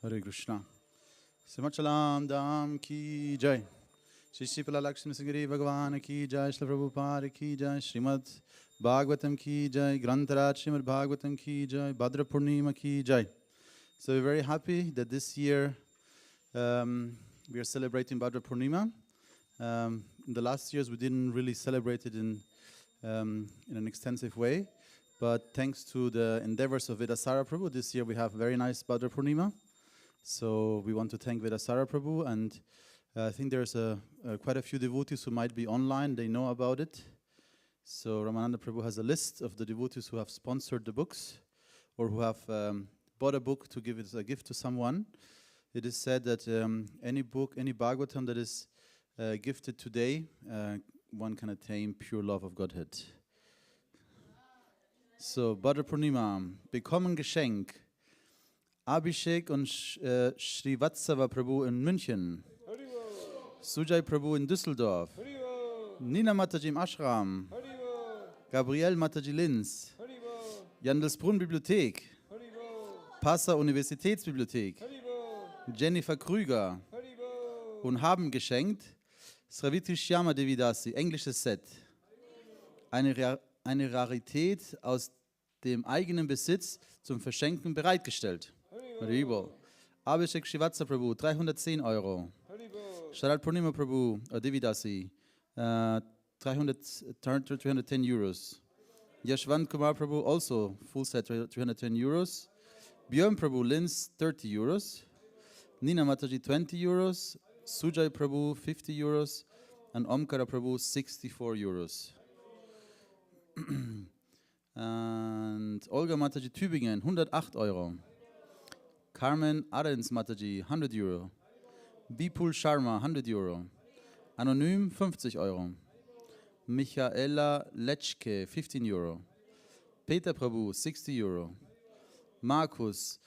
Hare Krishna. Simachalam Dham ki jai. Shri Sripala Lakshmi Singari Bhagavan ki jai. Shri Prabhupada ki jai. Śrīmad-Bhāgavatam ki jai. Grantaraj Śrīmad-Bhāgavatam ki jai. Bhadra Purnima ki jai. So we're very happy that this year we are celebrating Bhadra Purnima. In the last years we didn't really celebrate it in an extensive way. But thanks to the endeavors of Vedasara Prabhu, this year we have very nice Bhadra Purnima. So we want to thank Vedasara Prabhu, and I think there's quite a few devotees who might be online, they know about it. So Ramananda Prabhu has a list of the devotees who have sponsored the books, or who have bought a book to give it as a gift to someone. It is said that any book, any Bhagavatam that is gifted today, one can attain pure love of Godhead. So, Bhadra Purnima, bekommen Geschenk, Abhishek und Srivatsava Prabhu in München, Sujay Prabhu in Düsseldorf, Nina Mataji im Ashram, Gabriel Mataji Linz, Jandelsbrunn Bibliothek, Passau Universitätsbibliothek, Jennifer Krüger und haben geschenkt Sravitri Shyama Devi Dasi, englisches Set, eine Rarität aus dem eigenen Besitz zum Verschenken bereitgestellt. Haribo. Abhishek Shivatsa Prabhu, 310 Euro. Sharat Purnima Prabhu, Devidasi, 310 Euros. Yashwant Kumar Prabhu, also full set, 310 Euros. Björn Prabhu, Linz, 30 Euros. Nina Mataji, 20 Euros. Sujay Prabhu, 50 Euros. And Omkara Prabhu, 64 Euros. And Olga Mataji Tübingen, 108 Euro. Carmen Arens Mataji, 100 Euro. Bipul Sharma, 100 Euro. Anonym, 50 Euro. Michaela Lechke, 15 Euro. Peter Prabhu, 60 Euro. Markus,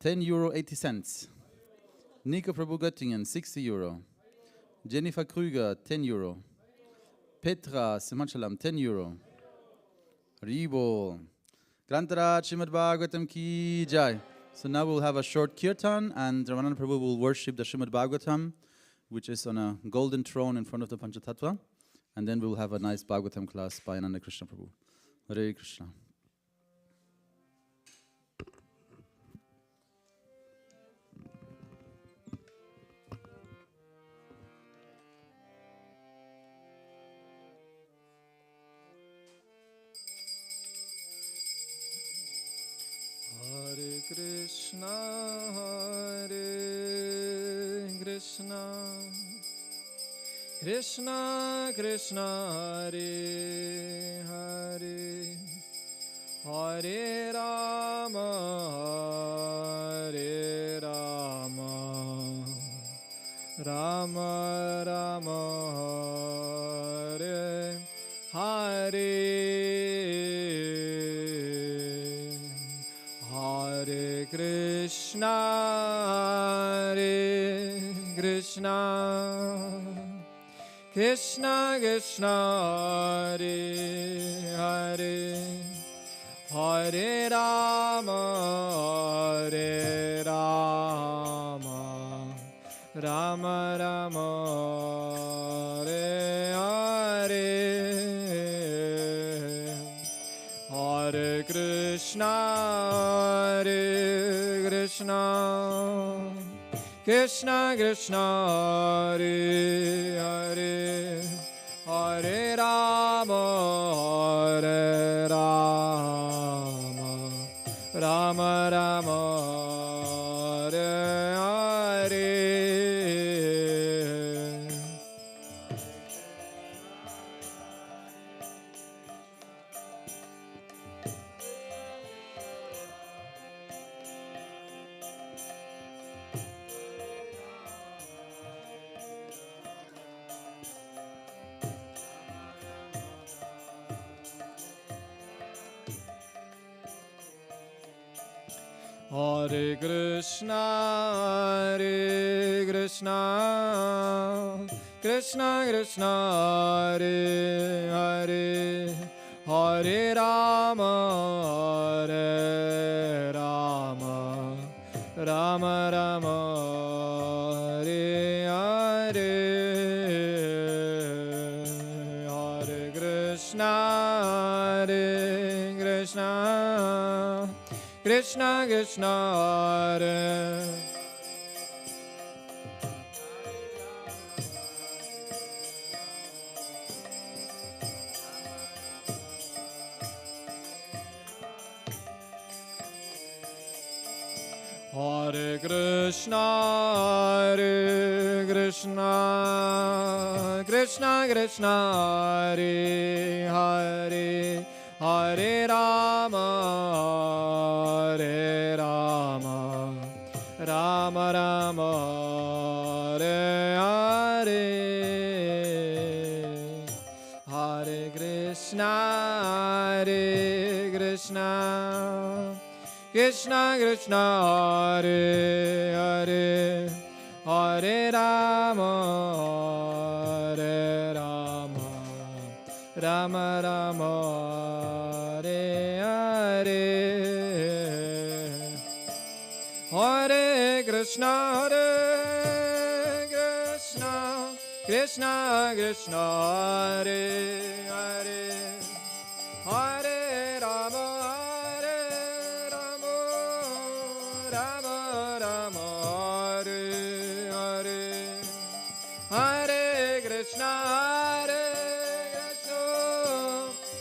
10 Euro 80 cents. Nika Prabhu Göttingen, 60 Euro. Jennifer Krüger, 10 Euro. Petra Simachalam, 10 Euro. Ribo. Grantaraj Śrīmad-Bhāgavatam ki jai. So now we'll have a short kirtan, and Ramananda Prabhu will worship the Śrīmad-Bhāgavatam, which is on a golden throne in front of the Panchatattva. And then we'll have a nice Bhagavatam class by Ananda Krishna Prabhu. Hare Krishna. Hare Krishna, Krishna Krishna, Hare Hare, Hare Rama, Hare Rama, Rama Rama, Hare Hare. Hare Krishna, Krishna Krishna, Hare Hare, Hare Rama, Hare Rama, Rama Rama, Hare Hare. Hare Krishna, Krishna Krishna, Hare Hare, Hare Rama, Hare Rama, Rama Rama, Hare Hare. Hare Krishna, Krishna Krishna, Hare Hare, Hare Rama, Hare Rama, Rama Rama, Krishna Krishna Hare Hare Krishna Krishna Krishna Hare Hare Hare Rama Rama Rama Hare Hare Hare Krishna Krishna Krishna Hare Hare Hare Rama Rama Rama Hare Hare Hare Krishna Krishna Krishna Hare Hare Hare Rama Rama Rama Hare Hare Hare Krishna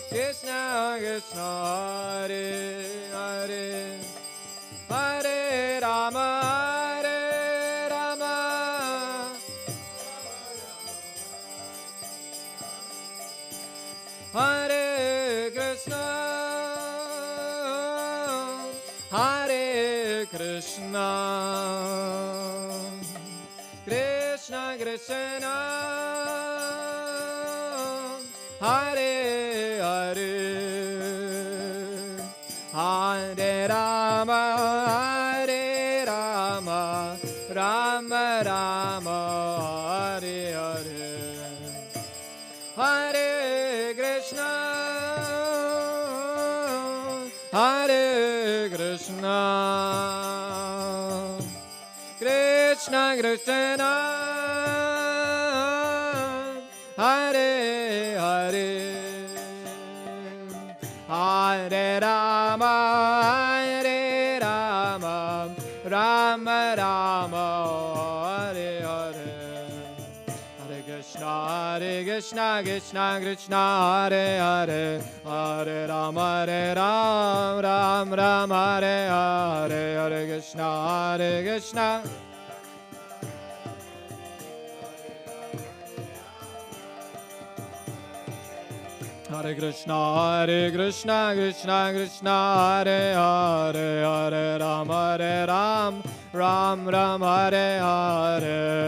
Krishna Krishna Hare Hare Hare Rama Hare Krishna Krishna Krishna Hare Hare Hare Rama Rama Rama Hare Hare Hare Krishna Krishna Krishna Hare Hare Hare Rama Rama Rama Hare Hare Hare Krishna Krishna Krishna Hare Hare Hare Rama Rama Hare Hare Hare Krishna Hare Krishna Krishna Krishna Hare Hare Hare Rama Rama Hare Hare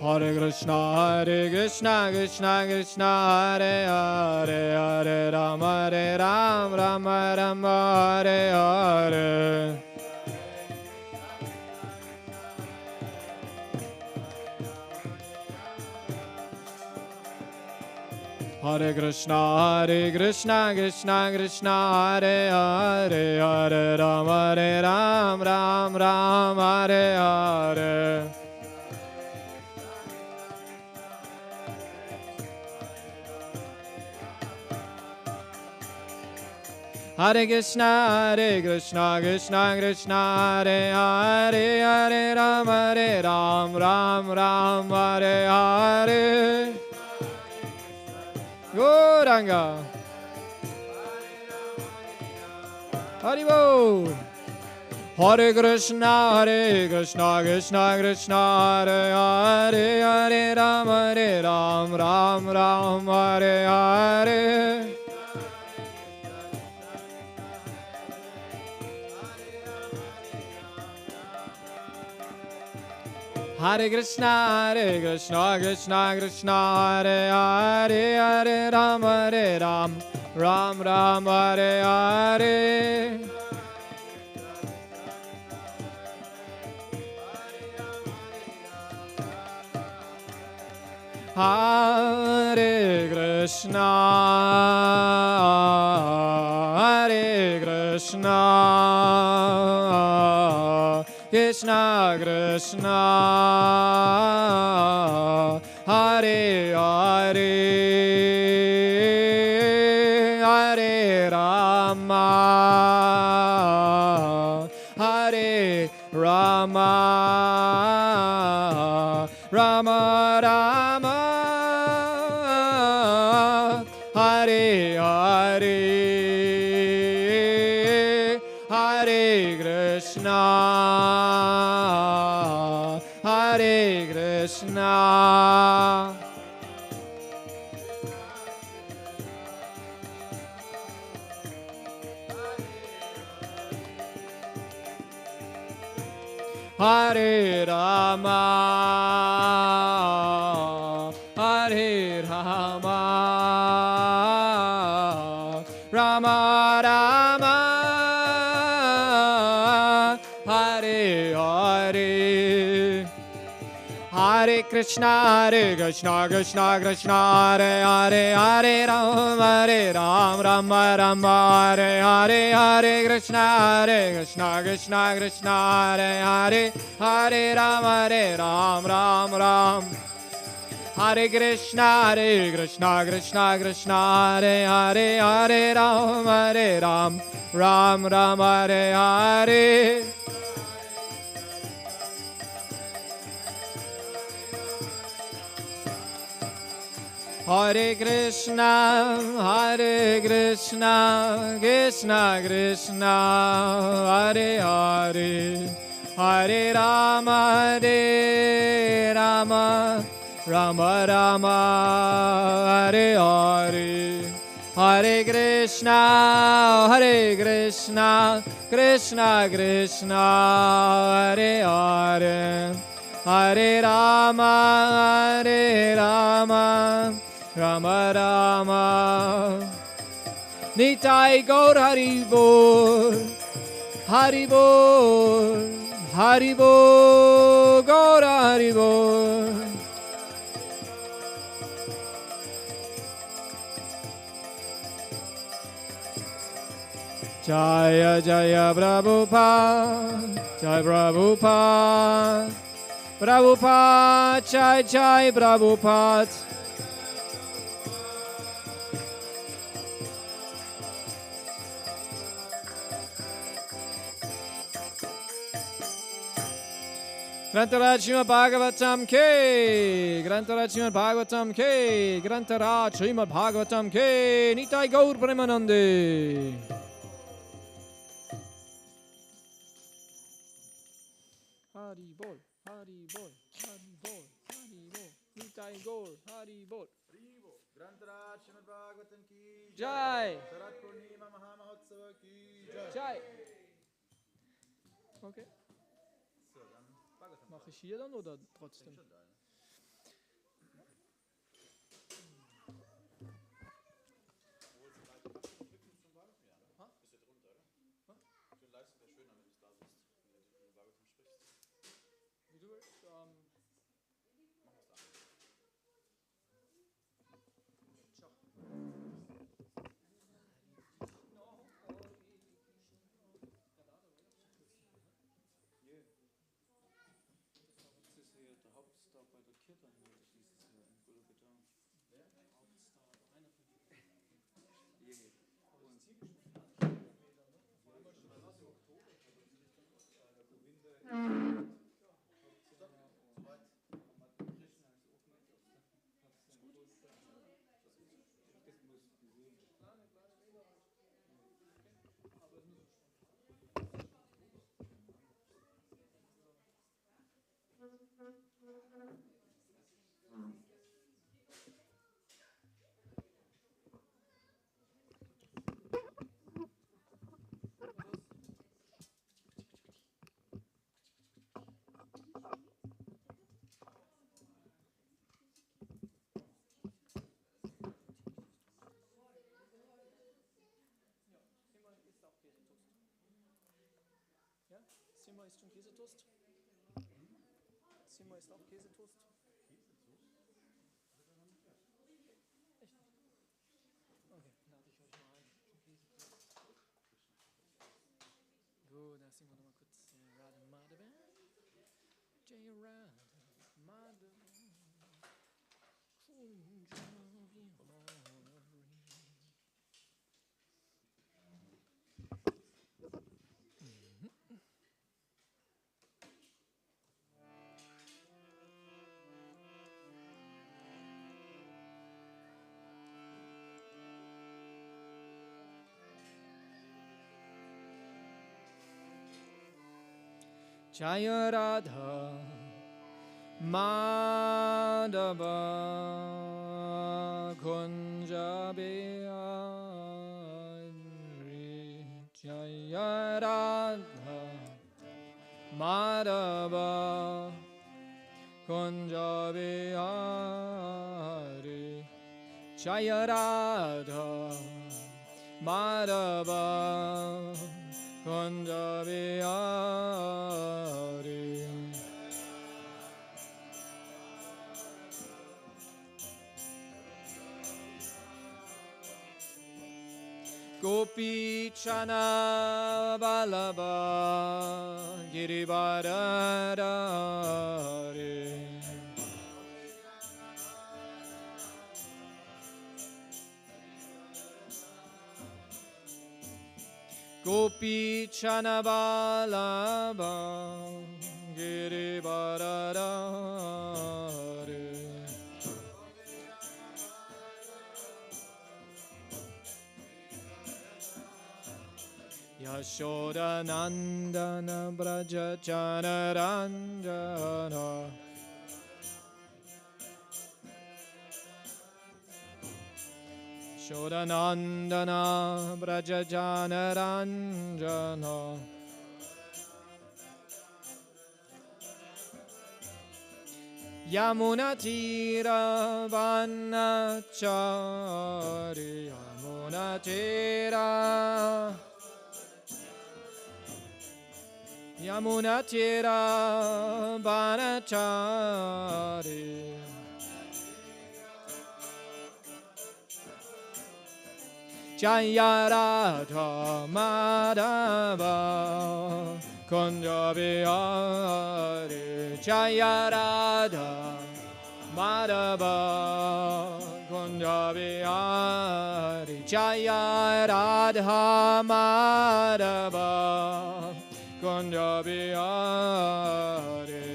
Hare Krishna Krishna Krishna Hare Hare Hare Rama Rama Hare Hare Hare Krishna Krishna Krishna Hare Hare Hare Rama Rama Hare Hare Hare Krishna Krishna Krishna Hare Hare Hare Rama Rama Hare Hare Gauranga Haribo Hare Krishna Krishna Krishna Hare Hare Hare Rama Rama Hare Hare Hare Krishna Krishna Krishna Hare Hare Hare Rama Rama Hare Hare Hare Krishna Krishna Krishna, Hare Hare, Hare Rama, Hare Rama, Rama Rama, Hare Hare, Hare Krishna, Hare Krishna. Hare Rama, Hare Rama, Rama Rama, Hare Hare, Hare Krishna, Krishna Krishna, Hare Hare, Hare Ram, Rama Rama, Hare Hare, Hare Krishna, Krishna Krishna, Hare Hare, Hare Ram, Ram Ram. Hare Krishna, Krishna Krishna, Hare Hare, Hare Ram, Ram Ram, Hare Hare. Hare Krishna, Krishna Krishna, Hare Hare, Hare Rama, Rama Rama, Hare Hare, Hare Krishna, Krishna Krishna, Hare Hare, Hare Rama, Rama Rama. Nitai Gaur Hari Bol, Hari Bol, Hari Bol, Gaur Hari Bol. Jaya Jaya Prabhupada, Jai Prabhupada, Prabhupada, Jai Prabhupada. Grantaraj Śrīmad-Bhāgavatam ke, Grantaraj Śrīmad-Bhāgavatam ke, Grantaraj Śrīmad-Bhāgavatam ke, Nitai Gaur Premanande. Hari Bol, Hari Bol, Hari Bol, Hari Bol, Nitai Gaur, Hari Bol. Grantaraj Śrīmad-Bhāgavatam ki Jai. Sharat Purnima Mahamahotsav ki Jai. Okay. Mache ich hier dann oder trotzdem? Wie du willst. Simmer isst schon Käsetoast. Simmer isst auch Käsetoast. Echt nicht? Okay, lade ich euch mal ein zum Käsetoast. Gut, da singen wir nochmal kurz Radha Madhava. Jaya Radha Madhava Kunja Bihari Jaya Radha Madhava Kunja Bihari Jaya Radha Madhava Kunja Bihari Gopi Chana Vallabha Girivardhari Gopi Chana Vallabha Girivardhari Yashoda Nandana Braja Jana Ranjana Yashoda Nandana Braja Jana Ranjana Yamuna Tira Vanachari Yamuna Tira Yamuna Tira Vanachari Jaya Radha Madhava Kunja Bihari Jaya Radha Madhava Kunja Bihari Jaya Radha Madhava Kunja Bihari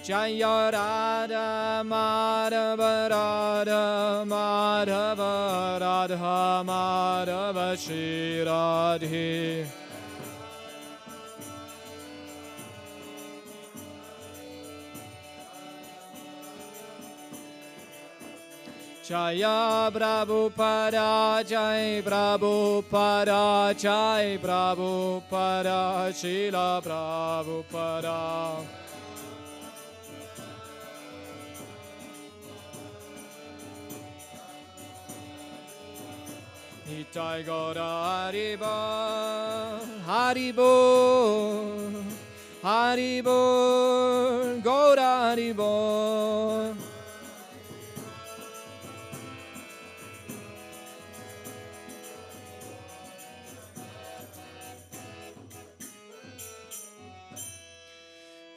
Jaya Radha Madhava Radha Madhava Radha Madhava Shri Radhe Jaya Prabhupada Jai Prabhupada Jai Prabhupada Srila Prabhupada Nitai Gaura Haribo Haribo Haribo Gaura Haribo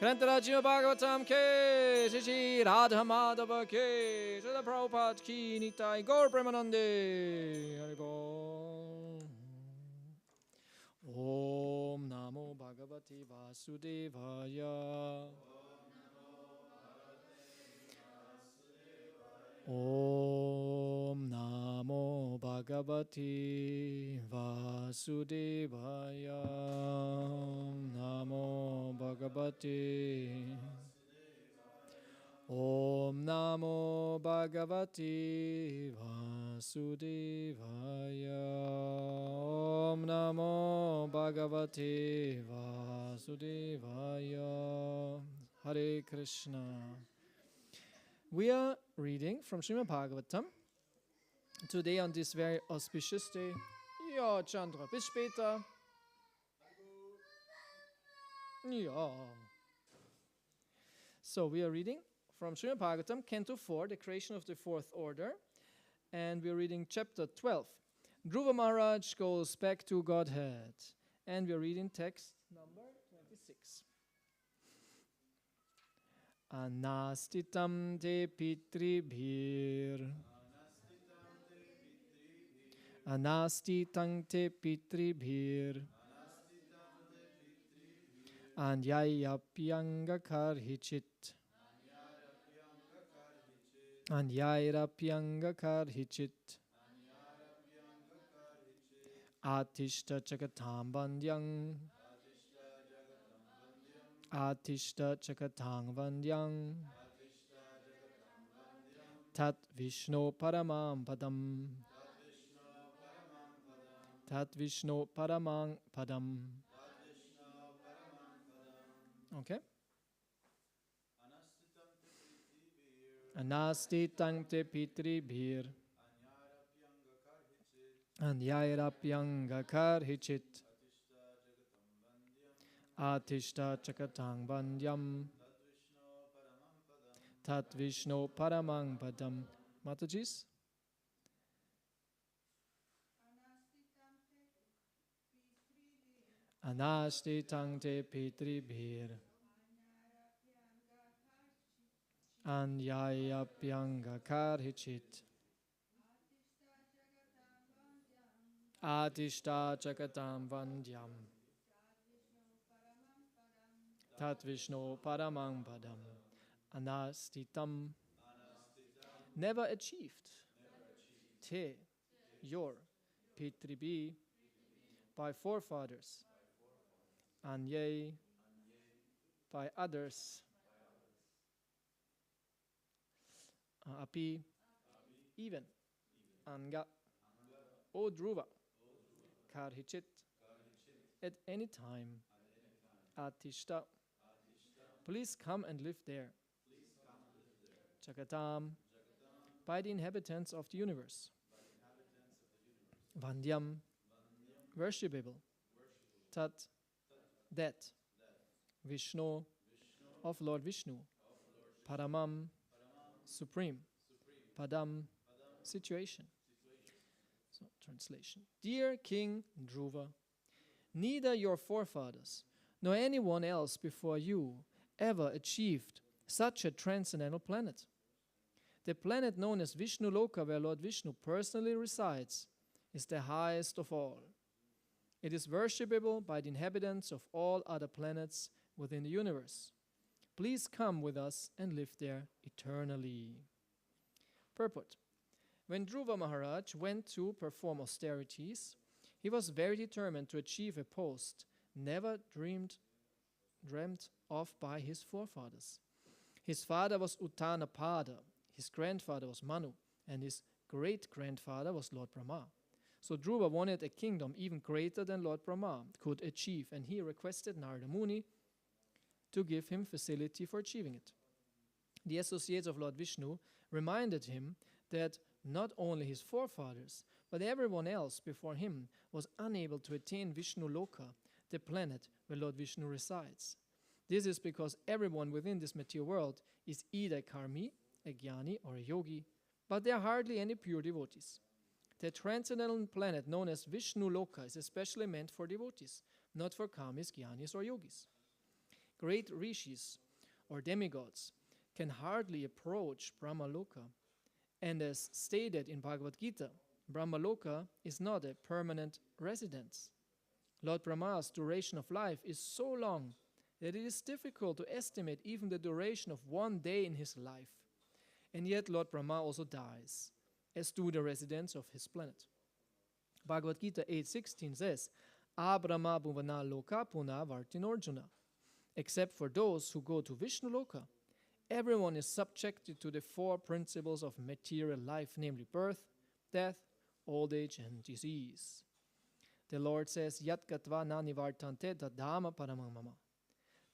Śrīmad-Bhāgavatam ke, Shri Radha Madhava ke, Srila Prabhupada ki, Nitai Gaur Premanande, Haribol. Om Namo Bhagavate Vasudevaya. Om Namo Bhagavate Vasudevaya. Om Namo Bhagavate. Om Namo Bhagavate Vasudevaya. Om Namo Bhagavate Vasudevaya. Hare Krishna. We are reading from Śrīmad-Bhāgavatam today on this very auspicious day. Ja, Chandra, bis später. Ja. So we are reading from Śrīmad-Bhāgavatam, Canto 4, the creation of the fourth order, and we are reading chapter 12. Dhruva Maharaj goes back to Godhead. And we're reading text number 26. Anastitam te pitribhir. Anastitam te pitribhir. Anyayapyanga karhichit. Anyayapyanga karhichit. Atishta chakatam vandyang. Atishta chakatang vandyang. Tat Vishnu paramam padam. Tat Vishnu paramam padam. Okay. Anastitam te pitribhir. Anyairapyanga karhichit. Atishta chakatang vandyam. Tat Vishnu paramang padam. Matajis? Anastitam te pitribhir. Anyayapyanga karhichit. Atishta chakatam vandyam. Tat Vishnu paramang padam. Anastitam. Never achieved. Te. Your. Pitribi. By forefathers. Anyay. By others. Api. Even. Anga. O Dhruva. Karhichit. At any time. Atishta. Please come and live there. Chakatam. By the inhabitants of the universe. Vandyam. Worshipable. Tat. That. Vishnu. Of Lord Vishnu. Paramam. Supreme. Padam. Situation. So, translation. Dear King Dhruva, neither your forefathers nor anyone else before you ever achieved such a transcendental planet. The planet known as Vishnu Loka, where Lord Vishnu personally resides, is the highest of all. It is worshipable by the inhabitants of all other planets within the universe. Please come with us and live there eternally. Purport. When Dhruva Maharaj went to perform austerities, he was very determined to achieve a post never dreamt of by his forefathers. His father was Uttanapada, his grandfather was Manu, and his great-grandfather was Lord Brahma. So Dhruva wanted a kingdom even greater than Lord Brahma could achieve, and he requested Narada Muni to give him facility for achieving it. The associates of Lord Vishnu reminded him that not only his forefathers, but everyone else before him was unable to attain Vishnu Loka, the planet where Lord Vishnu resides. This is because everyone within this material world is either a karmi, a jnani, or a yogi, but there are hardly any pure devotees. The transcendental planet known as Vishnu Loka is especially meant for devotees, not for karmis, jnanis, or yogis. Great rishis or demigods can hardly approach Brahma Loka, and as stated in Bhagavad Gita, Brahma Loka is not a permanent residence. Lord Brahma's duration of life is so long that it is difficult to estimate even the duration of one day in his life. And yet Lord Brahma also dies, as do the residents of his planet. Bhagavad Gita 8:16 says, Abrahma bhuvana loka puna vartinorjuna. Except for those who go to Vishnu Loka, everyone is subjected to the four principles of material life, namely birth, death, old age, and disease. The Lord says, Yat gatva na nivartante dadama paramam mama.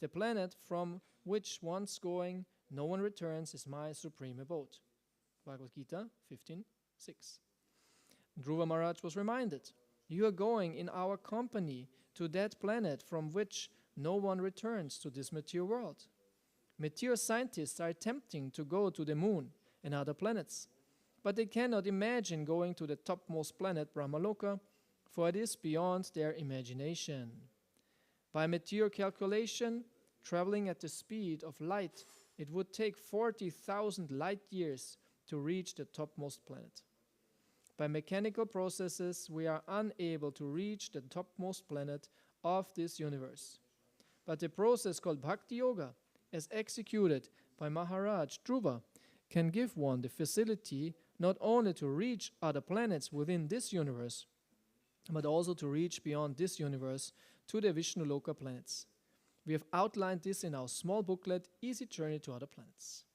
The planet from which once going, no one returns, is my supreme abode. Bhagavad Gita 15:6. Dhruva Maharaj was reminded, you are going in our company to that planet from which no one returns to this material world. Material scientists are attempting to go to the moon and other planets. but they cannot imagine going to the topmost planet, Brahmaloka, for it is beyond their imagination. By mature calculation, traveling at the speed of light, it would take 40,000 light years to reach the topmost planet. By mechanical processes, we are unable to reach the topmost planet of this universe. But the process called Bhakti Yoga, as executed by Maharaj Dhruva, can give one the facility not only to reach other planets within this universe, but also to reach beyond this universe to the Vishnu Loka planets. We have outlined this in our small booklet, Easy Journey to Other Planets.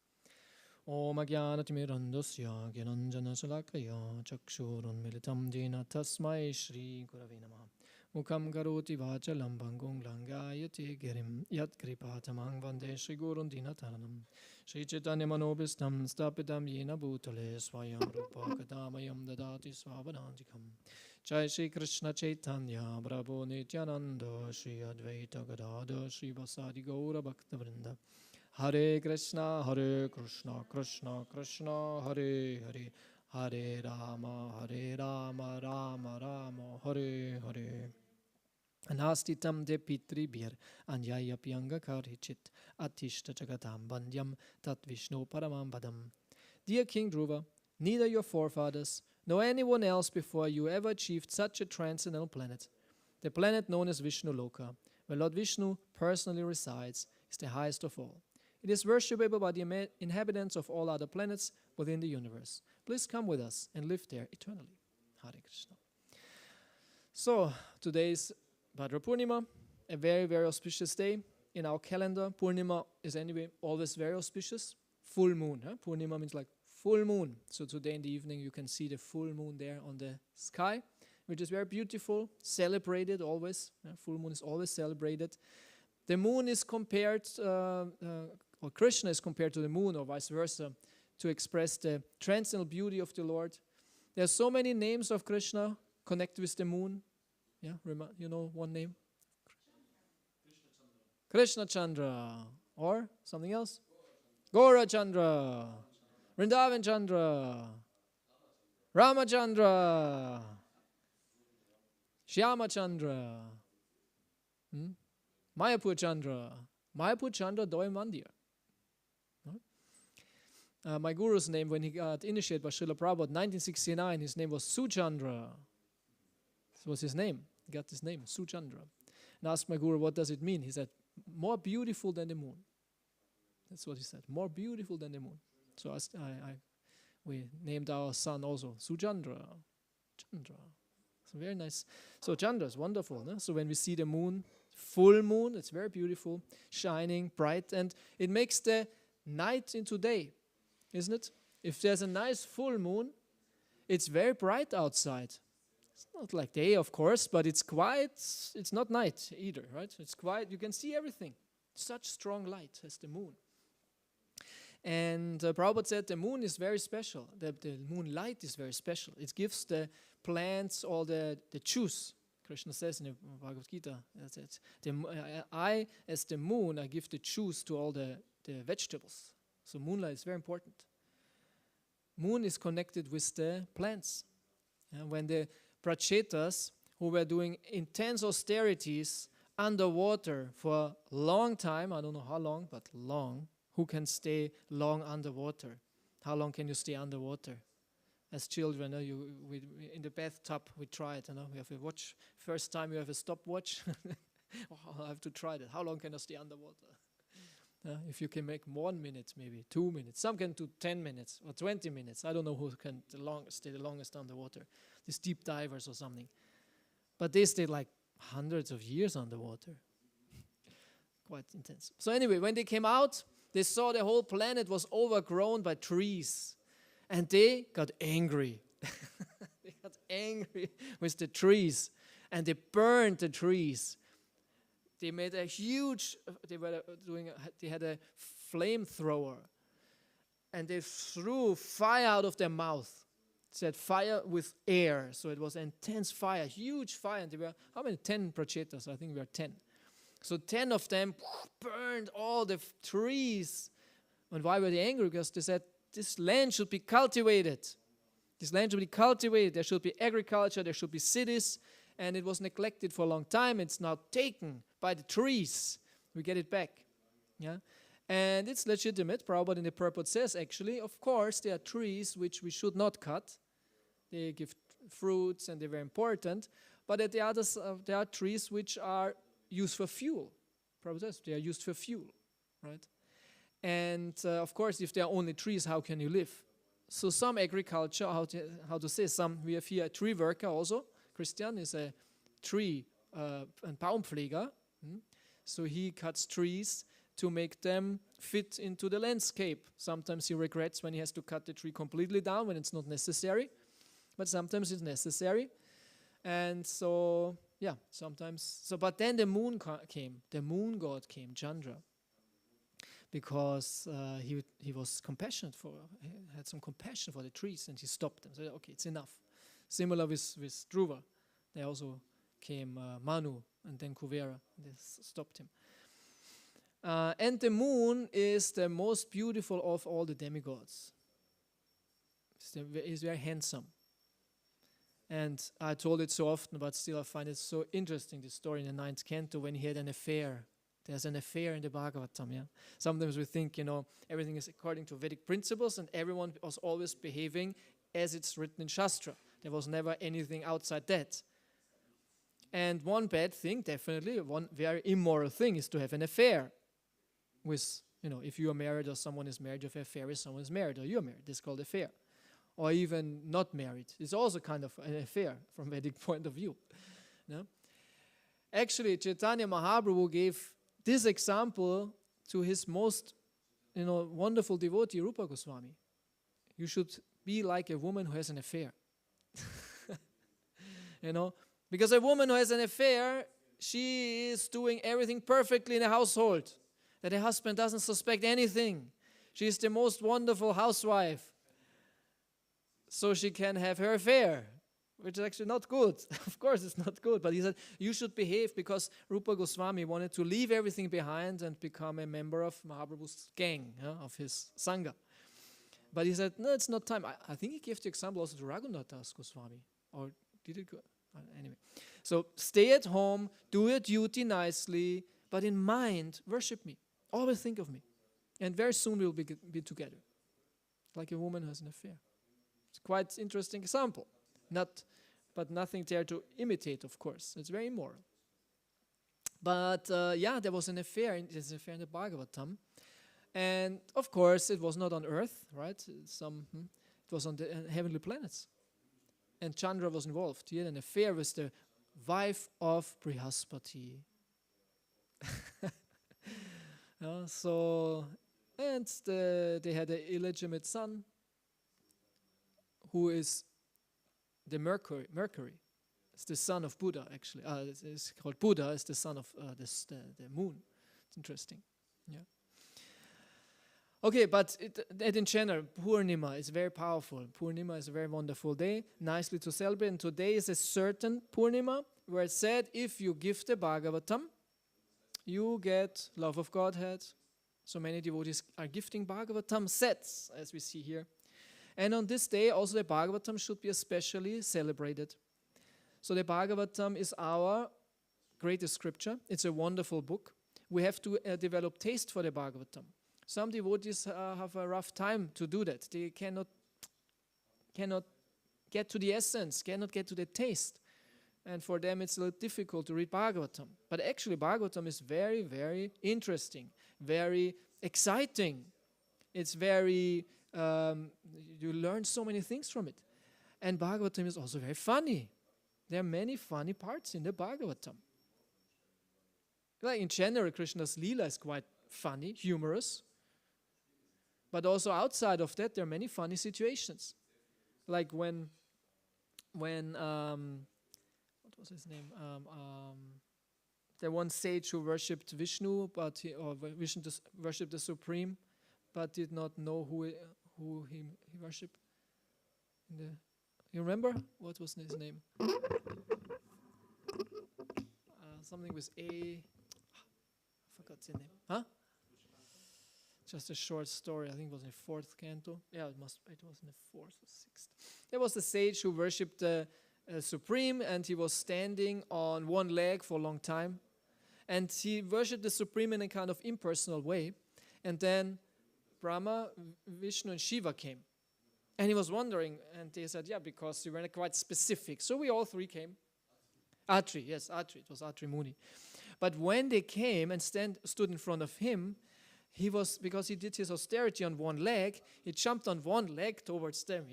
Om Agyanatimirandasya Gyananjana Shalakaya Chakshurun Militam Jena Tasmai Shri Gurave Namaha Mukham Karoti Vachalam Bangong Langayate Girim Yat Kripatamang Vande Shri Gurun Dinataranam Shri Chaitanya Manobistam Stapitam Yena Bhutale Swayam Rupa Kadamayam Dadati Swavanantikam Jai Shri Krishna Chaitanya Prabhu Nityananda Shri Advaita Gadada Shri Vasadi Gaura Bhakta Vrinda Hare Krishna, Krishna Krishna, Hare Hare, Hare Rama, Rama Rama, Hare Hare. Anastitam de pitri bir, Anyaya Pyanga Karichit, Atishta Jagatam Bandyam, Tat Vishnu Paramam Badam. Dear King Dhruva, neither your forefathers nor anyone else before you ever achieved such a transcendental planet. The planet known as Vishnu Loka, where Lord Vishnu personally resides, is the highest of all. It is worshipable by the inhabitants of all other planets within the universe. Please come with us and live there eternally. Hare Krishna. So, today is Bhadra Purnima, a very, very auspicious day in our calendar. Purnima is anyway always very auspicious. Full moon. Purnima means like full moon. So today in the evening you can see the full moon there on the sky, which is very beautiful, celebrated always. Full moon is always celebrated. The moon is compared, or Krishna is compared to the moon, or vice versa, to express the transcendental beauty of the Lord. There are so many names of Krishna connected with the moon. Yeah, you know one name? Krishna Chandra. Or something else? Gaura Chandra. Vrindavan Chandra. Ramachandra. Shyama Chandra. Mayapur Chandra. Mayapur Chandra Doy Mandir. My guru's name, when he got initiated by Srila Prabhupada, 1969, his name was Suchandra. This was his name. He got this name, Suchandra. And asked my guru, what does it mean? He said, more beautiful than the moon. That's what he said, more beautiful than the moon. So we named our son also Suchandra. Chandra. So very nice. So Chandra is wonderful. No? So when we see the moon, full moon, it's very beautiful, shining, bright, and it makes the night into day. Isn't it? If there's a nice full moon, it's very bright outside. It's not like day, of course, but it's quiet. It's not night either, right? It's quiet. You can see everything. Such strong light as the moon. And Prabhupada said the moon is very special. The moonlight is very special. It gives the plants all the juice. Krishna says in the Bhagavad Gita, that's it. I, as the moon, I give the juice to all the vegetables. So moonlight is very important. Moon is connected with the plants. And when the prachetas, who were doing intense austerities underwater for a long time, I don't know how long, but long, who can stay long underwater? How long can you stay underwater? As children, we in the bathtub, we try it. We have a watch. First time you have a stopwatch. I have to try that. How long can I stay underwater? If you can make 1 minute, maybe 2 minutes. Some can do 10 minutes or 20 minutes. I don't know who can stay the longest underwater. These deep divers or something. But they stayed like hundreds of years underwater. Quite intense. So anyway, when they came out, they saw the whole planet was overgrown by trees. And they got angry. They got angry with the trees. And they burned the trees. They made a huge, they had a flamethrower. And they threw fire out of their mouth. It said fire with air. So it was intense fire, huge fire. And there were, how many? 10 prachetas. I think we were 10. So 10 of them burned all the trees. And why were they angry? Because they said, this land should be cultivated. This land should be cultivated. There should be agriculture. There should be cities. And it was neglected for a long time. It's now taken by the trees. We get it back. Yeah, and it's legitimate. Prabhupada in the purport says, actually, of course, there are trees which we should not cut. They give fruits and they're very important. But at the others, there are trees which are used for fuel. Prabhupada says they are used for fuel, right? And of course, if there are only trees, how can you live? So some agriculture, we have here a tree worker also. Christian is a tree and Baumpfleger. So he cuts trees to make them fit into the landscape. Sometimes he regrets when he has to cut the tree completely down when it's not necessary. But sometimes it's necessary. And so, yeah, sometimes. So, but then the moon came. The moon god came, Chandra. Because he was compassionate he had some compassion for the trees and he stopped them. So, okay, it's enough. Similar with Dhruva. They also came Manu and then Kuvera. They stopped him. And the moon is the most beautiful of all the demigods. He's very handsome. And I told it so often, but still I find it so interesting, this story in the 9th canto when he had an affair. There's an affair in the Bhagavatam, yeah. Sometimes we think, everything is according to Vedic principles and everyone was always behaving as it's written in Shastra. There was never anything outside that. And one bad thing, definitely, one very immoral thing is to have an affair with, if you are married or someone is married, you have an affair with someone is married or you're married. This is called affair. Or even not married. It's also kind of an affair from Vedic point of view. No? Actually, Chaitanya Mahaprabhu gave this example to his most, wonderful devotee, Rupa Goswami. You should be like a woman who has an affair. Because a woman who has an affair, she is doing everything perfectly in a household, that her husband doesn't suspect anything. She is the most wonderful housewife. So she can have her affair, which is actually not good. Of course it's not good, but he said, you should behave, because Rupa Goswami wanted to leave everything behind and become a member of Mahaprabhu's gang, of his Sangha. But he said, no, it's not time. I think he gave the example also to Raghunath Das Goswami. Or did it go? Anyway. So stay at home, do your duty nicely, but in mind, worship me. Always think of me. And very soon we'll be together. Like a woman who has an affair. It's quite interesting example. But nothing there to imitate, of course. It's very immoral. But there was an affair. There's an affair in the Bhagavatam. And of course, it was not on earth, right? It was on the heavenly planets. And Chandra was involved. He had an affair with the wife of Brihaspati. They had an illegitimate son, who is the Mercury. It's the son of Buddha, actually. It's called Buddha. It's the son of the moon. It's interesting. Yeah. Okay, but in general, Purnima is very powerful. Purnima is a very wonderful day, nicely to celebrate. And today is a certain Purnima where it said, if you give the Bhagavatam, you get love of Godhead. So many devotees are gifting Bhagavatam sets, as we see here. And on this day, also the Bhagavatam should be especially celebrated. So the Bhagavatam is our greatest scripture. It's a wonderful book. We have to develop taste for the Bhagavatam. Some devotees have a rough time to do that. They cannot get to the essence, cannot get to the taste. And for them it's a little difficult to read Bhagavatam. But actually Bhagavatam is very, very interesting, very exciting. It's very, you learn so many things from it. And Bhagavatam is also very funny. There are many funny parts in the Bhagavatam. Like in general, Krishna's Leela is quite funny, humorous. But also outside of that, there are many funny situations. Like when what was his name? The one sage who worshipped Vishnu, Vishnu worshipped the Supreme, but did not know who he worshipped. You remember? What was his name? Something with A. I forgot the name. Huh? just a short story. I think it was in the 4th canto. Yeah, it was in the 4th or 6th. There was a sage who worshipped the Supreme, and he was standing on one leg for a long time. And he worshipped the Supreme in a kind of impersonal way. And then Brahma, Vishnu, and Shiva came. And he was wondering, and they said, yeah, because you were quite specific. So we all three came. Atri, it was Atri Muni. But when they came and stood in front of him, because he did his austerity on one leg, he jumped on one leg towards them,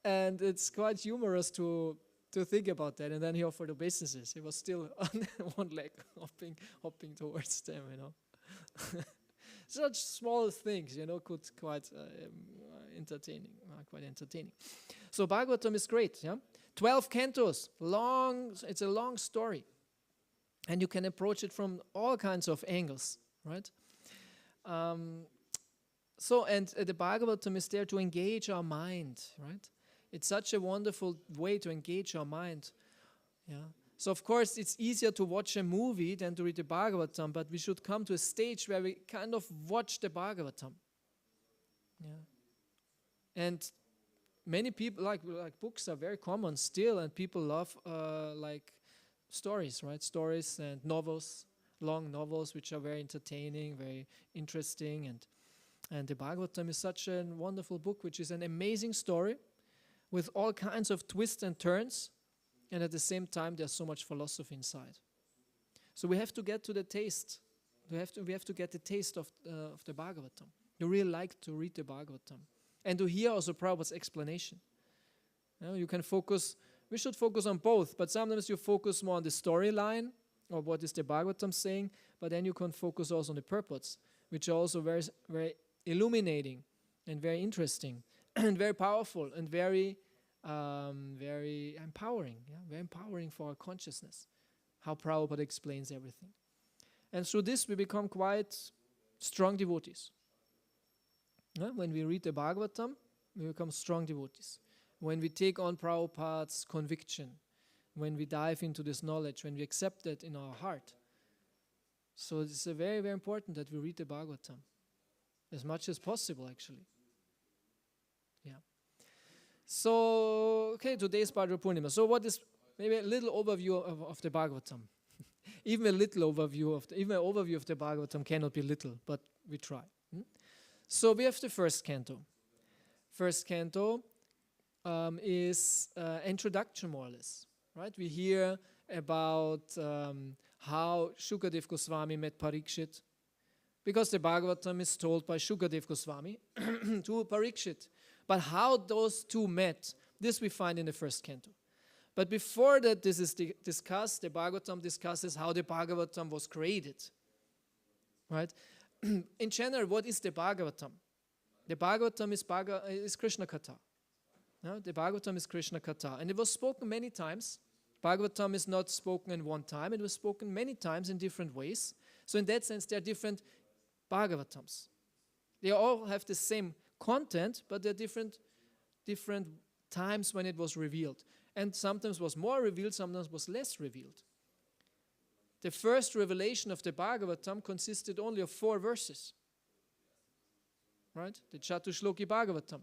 And it's quite humorous to think about that. And then he offered obeisances. He was still on one leg, hopping towards them, Such small things, could quite quite entertaining. So Bhagavatam is great, yeah. 12 cantos, long. It's a long story, and you can approach it from all kinds of angles, right? The Bhagavatam is there to engage our mind, right? It's such a wonderful way to engage our mind, yeah. So of course it's easier to watch a movie than to read the Bhagavatam, but we should come to a stage where we kind of watch the Bhagavatam, yeah. And many people like books are very common still, and people love like stories, right? Stories and novels, long novels, which are very entertaining, very interesting, and the Bhagavatam is such a wonderful book, which is an amazing story with all kinds of twists and turns, and at the same time there's so much philosophy inside. So we have to get to the taste. We have to get the taste of the Bhagavatam. You really like to read the Bhagavatam. And to hear also Prabhupada's explanation. You can focus, we should focus on both, but sometimes you focus more on the storyline, or what is the Bhagavatam saying, but then you can focus also on the purports, which are also very, very illuminating and very interesting and very powerful and very empowering, very empowering for our consciousness, how Prabhupada explains everything. And through this we become quite strong devotees. When we read the Bhagavatam, we become strong devotees. When we take on Prabhupada's conviction, when we dive into this knowledge, when we accept it in our heart. So it's very, very important that we read the Bhagavatam as much as possible, actually. Yeah. So, okay, today's Bhadra Purnima. So what is, maybe a little overview of the Bhagavatam. Even an overview of the Bhagavatam cannot be little, but we try. So we have the first canto. First canto is introduction, more or less, right? We hear about how Shukadev Goswami met Parikshit, because the Bhagavatam is told by Shukadev Goswami to Parikshit. But how those two met, this we find in the first canto. But before that this is discussed, the Bhagavatam discusses how the Bhagavatam was created, right? In general, what is the Bhagavatam? The Bhagavatam is Krishna Katha. No? The Bhagavatam is Krishna Katha. And it was spoken many times. Bhagavatam is not spoken in one time. It was spoken many times in different ways. So in that sense, there are different Bhagavatams. They all have the same content, but there are different times when it was revealed. And sometimes was more revealed, sometimes was less revealed. The first revelation of the Bhagavatam consisted only of 4 verses. Right? The Chatushloki Bhagavatam,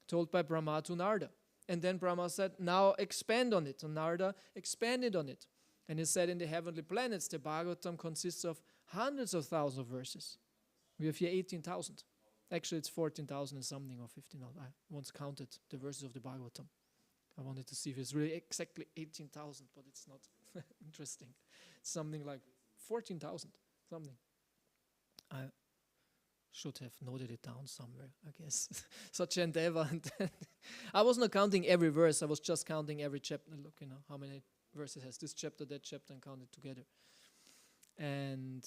told by Brahma to Narada. And then Brahma said, now expand on it. And Narada expanded on it. And he said, in the heavenly planets, the Bhagavatam consists of hundreds of thousands of verses. We have here 18,000. Actually, it's 14,000 and something, or 15,000. I once counted the verses of the Bhagavatam. I wanted to see if it's really exactly 18,000, but it's not. Interesting. It's something like 14,000, something. I should have noted it down somewhere, I guess. Such an endeavor. I was not counting every verse. I was just counting every chapter. Look, how many verses has this chapter, that chapter, and count it together. And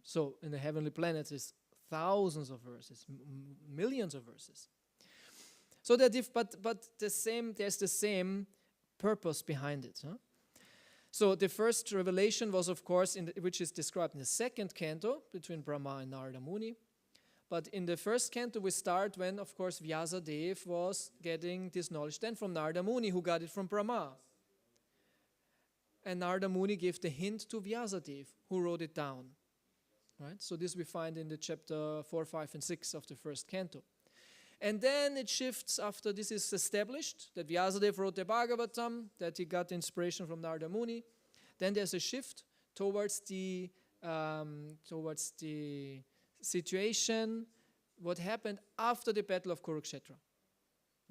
so in the heavenly planets, there's thousands of verses, millions of verses. So they're but there's the same purpose behind it. Huh? So the first revelation was, of course, which is described in the second canto between Brahma and Narada Muni. But in the first canto we start when, of course, Vyasadev was getting this knowledge then from Narada Muni, who got it from Brahma. And Narada Muni gave the hint to Vyasadev, who wrote it down. Right? So this we find in the chapter 4, 5, and 6 of the first canto. And then it shifts after this is established, that Vyasadeva wrote the Bhagavatam, that he got inspiration from Narada Muni. Then there's a shift towards the situation, what happened after the Battle of Kurukshetra.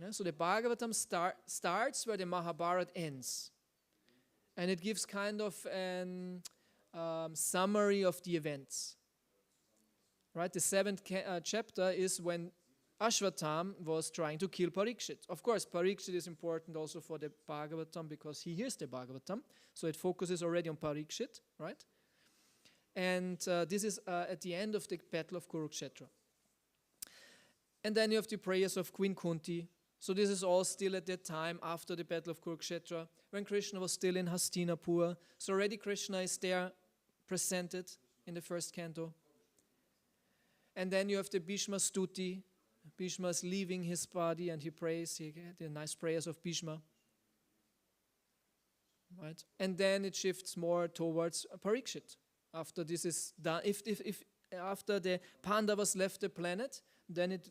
Yeah, so the Bhagavatam starts where the Mahabharata ends. And it gives kind of an summary of the events. Right? The 7th chapter is when Ashvatam was trying to kill Parikshit. Of course, Parikshit is important also for the Bhagavatam because he hears the Bhagavatam. So it focuses already on Parikshit, right? And this is at the end of the Battle of Kurukshetra. And then you have the prayers of Queen Kunti. So this is all still at that time after the Battle of Kurukshetra, when Krishna was still in Hastinapur. So already Krishna is there presented in the first canto. And then you have the Bhishma Stuti. Bhishma is leaving his body and he prays, the nice prayers of Bhishma. Right? And then it shifts more towards Parikshit. After this is done, if after the Pandavas left the planet, then it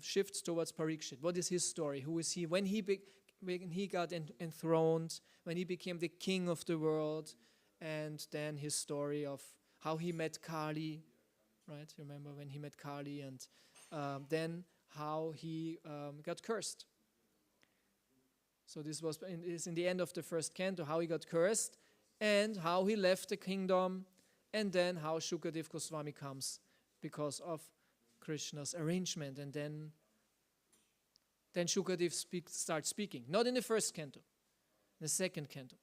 shifts towards Parikshit. What is his story? Who is he? When he got enthroned, when he became the king of the world, and then his story of how he met Kali, right? Remember when he met Kali, and then how he got cursed. So this is in the end of the first canto, how he got cursed, and how he left the kingdom, and then how Shukadev Goswami comes because of Krishna's arrangement, and then Shukadev starts speaking. Not in the first canto, in the second canto.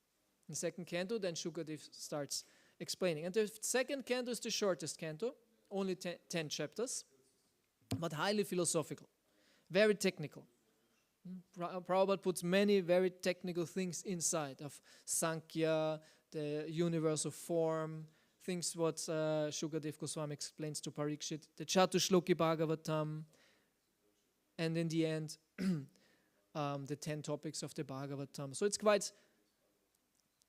In the second canto, then Shukadev starts explaining. And the second canto is the shortest canto, only 10 chapters, but highly philosophical, very technical. Prabhupada puts many very technical things inside of Sankhya, the universe of form, things what Shukadev Goswami explains to Parikshit, the Chatushloki Bhagavatam, and in the end, the 10 topics of the Bhagavatam. So it's quite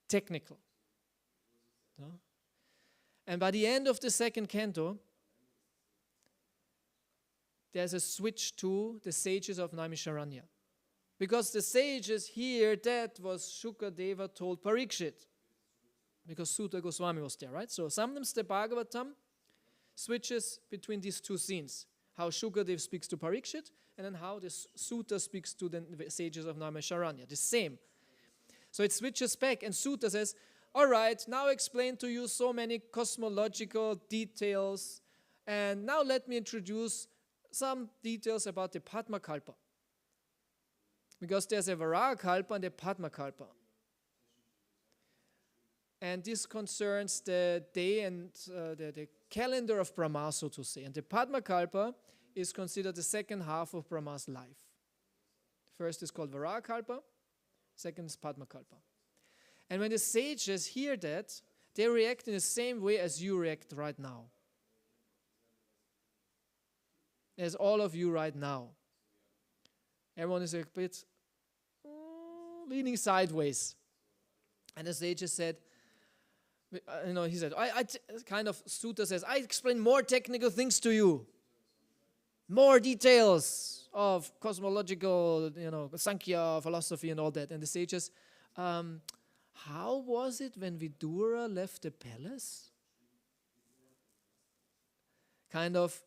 technical. No? And by the end of the second canto, there's a switch to the sages of Naimisharanya. Because the sages here, that was Shukadeva told Parikshit. Because Sutta Goswami was there, right? So sometimes the Bhagavatam switches between these two scenes. How Shukadev speaks to Parikshit, and then how the Sutta speaks to the sages of Naimisharanya. The same. So it switches back, and Sutta says, all right, now I explain to you so many cosmological details, and now let me introduce some details about the Padmakalpa. Because there's a Varaha-kalpa and a Padmakalpa. And this concerns the day and the calendar of Brahma, so to say. And the Padmakalpa is considered the second half of Brahma's life. First is called Varaha-kalpa, second is Padmakalpa. And when the sages hear that, they react in the same way as you react right now. As all of you right now. Everyone is a bit leaning sideways. And the sages said, he said, kind of, Sutta says, I explain more technical things to you. More details of cosmological, Sankhya, philosophy and all that. And the sages, how was it when Vidura left the palace? Kind of,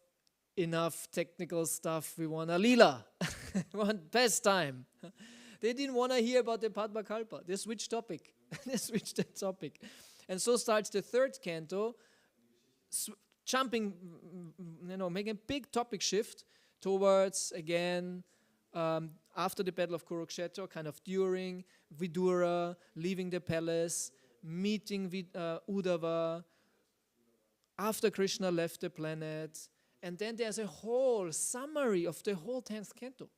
enough technical stuff, we want a lila, we want pastime. They didn't want to hear about the Padmakalpa. They switched topic. They switched the topic. And so starts the third canto, jumping, making a big topic shift towards, again, after the Battle of Kurukshetra, kind of during Vidura, leaving the palace, meeting Uddhava, after Krishna left the planet. And then there's a whole summary of the whole 10th canto.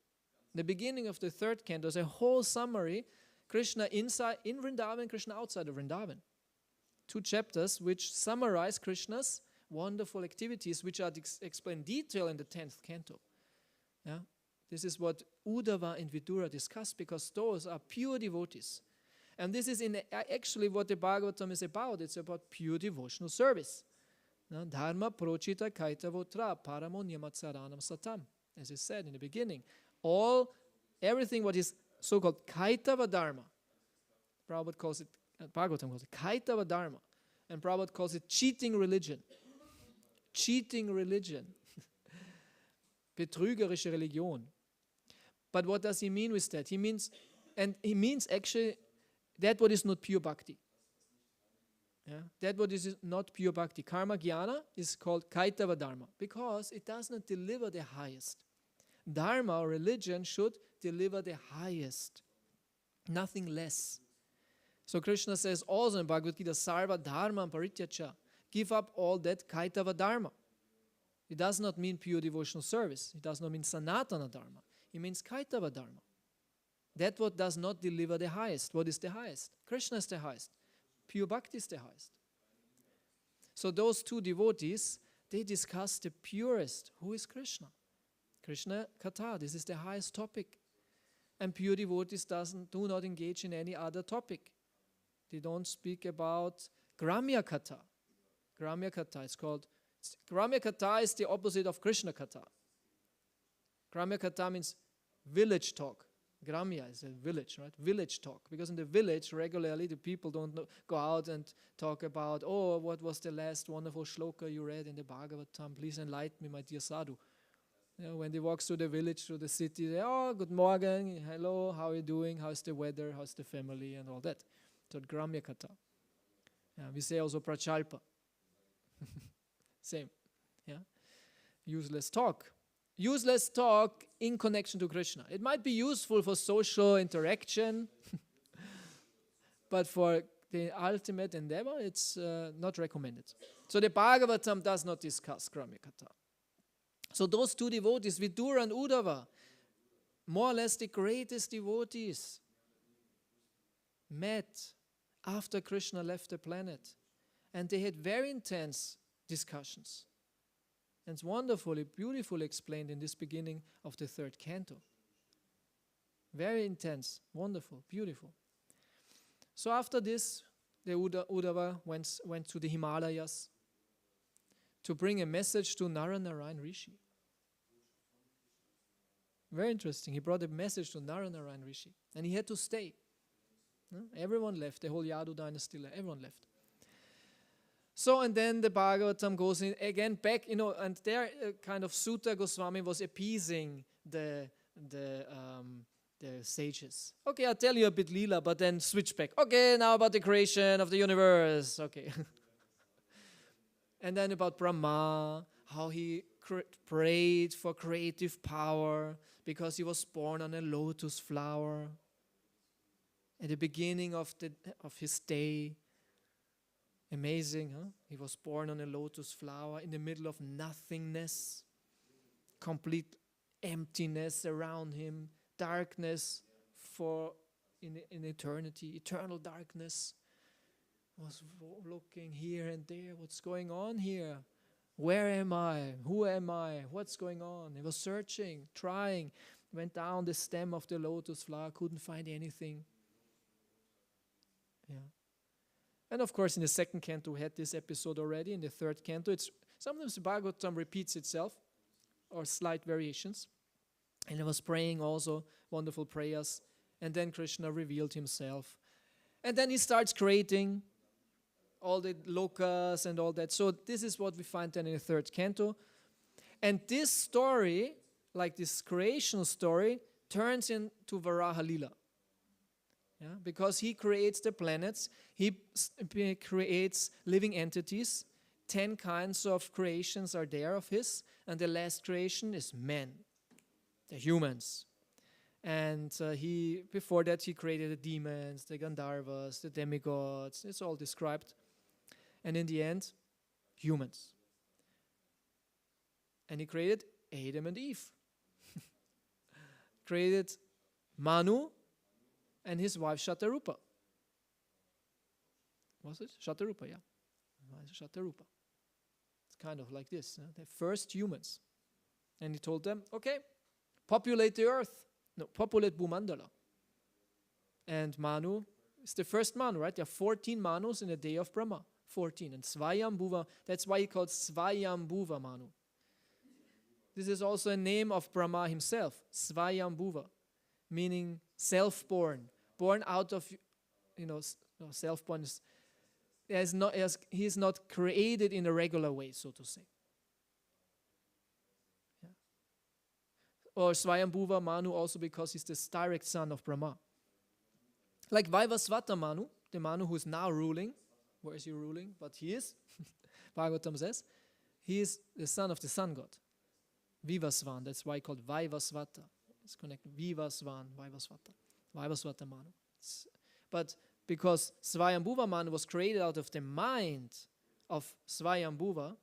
The beginning of the third canto is a whole summary. Krishna inside in Vrindavan, Krishna outside of Vrindavan. 2 chapters which summarize Krishna's wonderful activities, which are explained in detail in the 10th canto. Yeah? This is what Uddhava and Vidura discuss, because those are pure devotees. And this is actually what the Bhagavatam is about. It's about pure devotional service. No? Dharma prochita kaitavotra paramo nyamatsaranam satam. As I said in the beginning, everything what is so-called kaitava dharma, Prabhupada calls it, Bhagavatam calls it kaitava dharma, and Prabhupada calls it cheating religion. Cheating religion. Betrügerische Religion. But what does he mean with that? He means actually that what is not pure bhakti. Yeah? That what is not pure bhakti. Karma jnana is called kaitava dharma because it does not deliver the highest. Dharma or religion should deliver the highest, nothing less. So Krishna says also in Bhagavad Gita, sarva dharma parityacha, give up all that kaitava dharma. It does not mean pure devotional service. It does not mean sanatana dharma. It means kaitava dharma. That what does not deliver the highest. What is the highest? Krishna is the highest. Pure bhakti is the highest. So those two devotees, they discuss the purest. Who is Krishna? Krishna Katha, this is the highest topic. And pure devotees do not engage in any other topic. They don't speak about Gramya Katha. Gramya Katha is called, Gramya Katha is the opposite of Krishna Katha. Gramya Katha means village talk. Gramya is a village, right? Village talk. Because in the village, regularly, the people don't go out and talk about, oh, what was the last wonderful shloka you read in the Bhagavatam? Please enlighten me, my dear sadhu. You know, when they walk through the village, through the city, they, oh, good morning, hello, how are you doing? How's the weather? How's the family? And all that. So Gramya Katha. We say also Prachalpa. Same. Yeah. Useless talk. Useless talk in connection to Krishna. It might be useful for social interaction, but for the ultimate endeavor, it's not recommended. So the Bhagavatam does not discuss Gramya Katha. So those two devotees, Vidura and Uddhava, more or less the greatest devotees, met after Krishna left the planet. And they had very intense discussions. And it's wonderfully, beautifully explained in this beginning of the third canto. Very intense, wonderful, beautiful. So after this, the Uddhava went to the Himalayas to bring a message to Narayan Rishi. Very interesting. He brought a message to Narayan Rishi. And he had to stay. Everyone left. The whole Yadu dynasty left. Everyone left. So, and then the Bhagavatam goes in again back, and there kind of Sutta Goswami was appeasing the sages. Okay, I'll tell you a bit Leela, but then switch back. Okay, now about the creation of the universe. Okay. And then about Brahma, how he prayed for creative power because he was born on a lotus flower at the beginning of his day. Amazing, huh? He was born on a lotus flower in the middle of nothingness, complete emptiness around him, darkness in eternity, eternal darkness. Was looking here and there, what's going on here? Where am I? Who am I? What's going on? He was searching, trying, went down the stem of the lotus flower, couldn't find anything. Yeah. And of course, in the second canto, we had this episode already. In the third canto, sometimes the Bhagavatam repeats itself, or slight variations. And he was praying also wonderful prayers. And then Krishna revealed himself. And then he starts creating all the lokas and all that. So this is what we find then in the third canto. And this story, like this creation story, turns into Varaha Lila. Yeah, because he creates the planets, he creates living entities. 10 kinds of creations are there of his, and the last creation is men, the humans. And before that he created the demons, the Gandharvas, the demigods. It's all described. And in the end, humans. And he created Adam and Eve. Created Manu and his wife Shatarupa. Was it? Shatarupa, yeah. Shatarupa. It's kind of like this. The first humans. And he told them, okay, populate the earth. No, populate Bhumandala. And Manu is the first Manu, right? There are 14 Manus in the day of Brahma. 14. And Svayambhuva, that's why he called Svayambhuva Manu. This is also a name of Brahma himself, Svayambhuva, meaning self-born, born out of, self-born. He is not created in a regular way, so to say. Yeah. Or Svayambhuva Manu also because he's the direct son of Brahma. Like Vaivasvata Manu, the Manu who is now ruling. Where is he ruling? But he is, Bhagavatam says, he is the son of the sun god. Vivasvan, that's why called Vaivasvata. It's connected. Vivasvan, Vaivasvata Manu. But because Svayambhuva Manu was created out of the mind of Svayambhuva,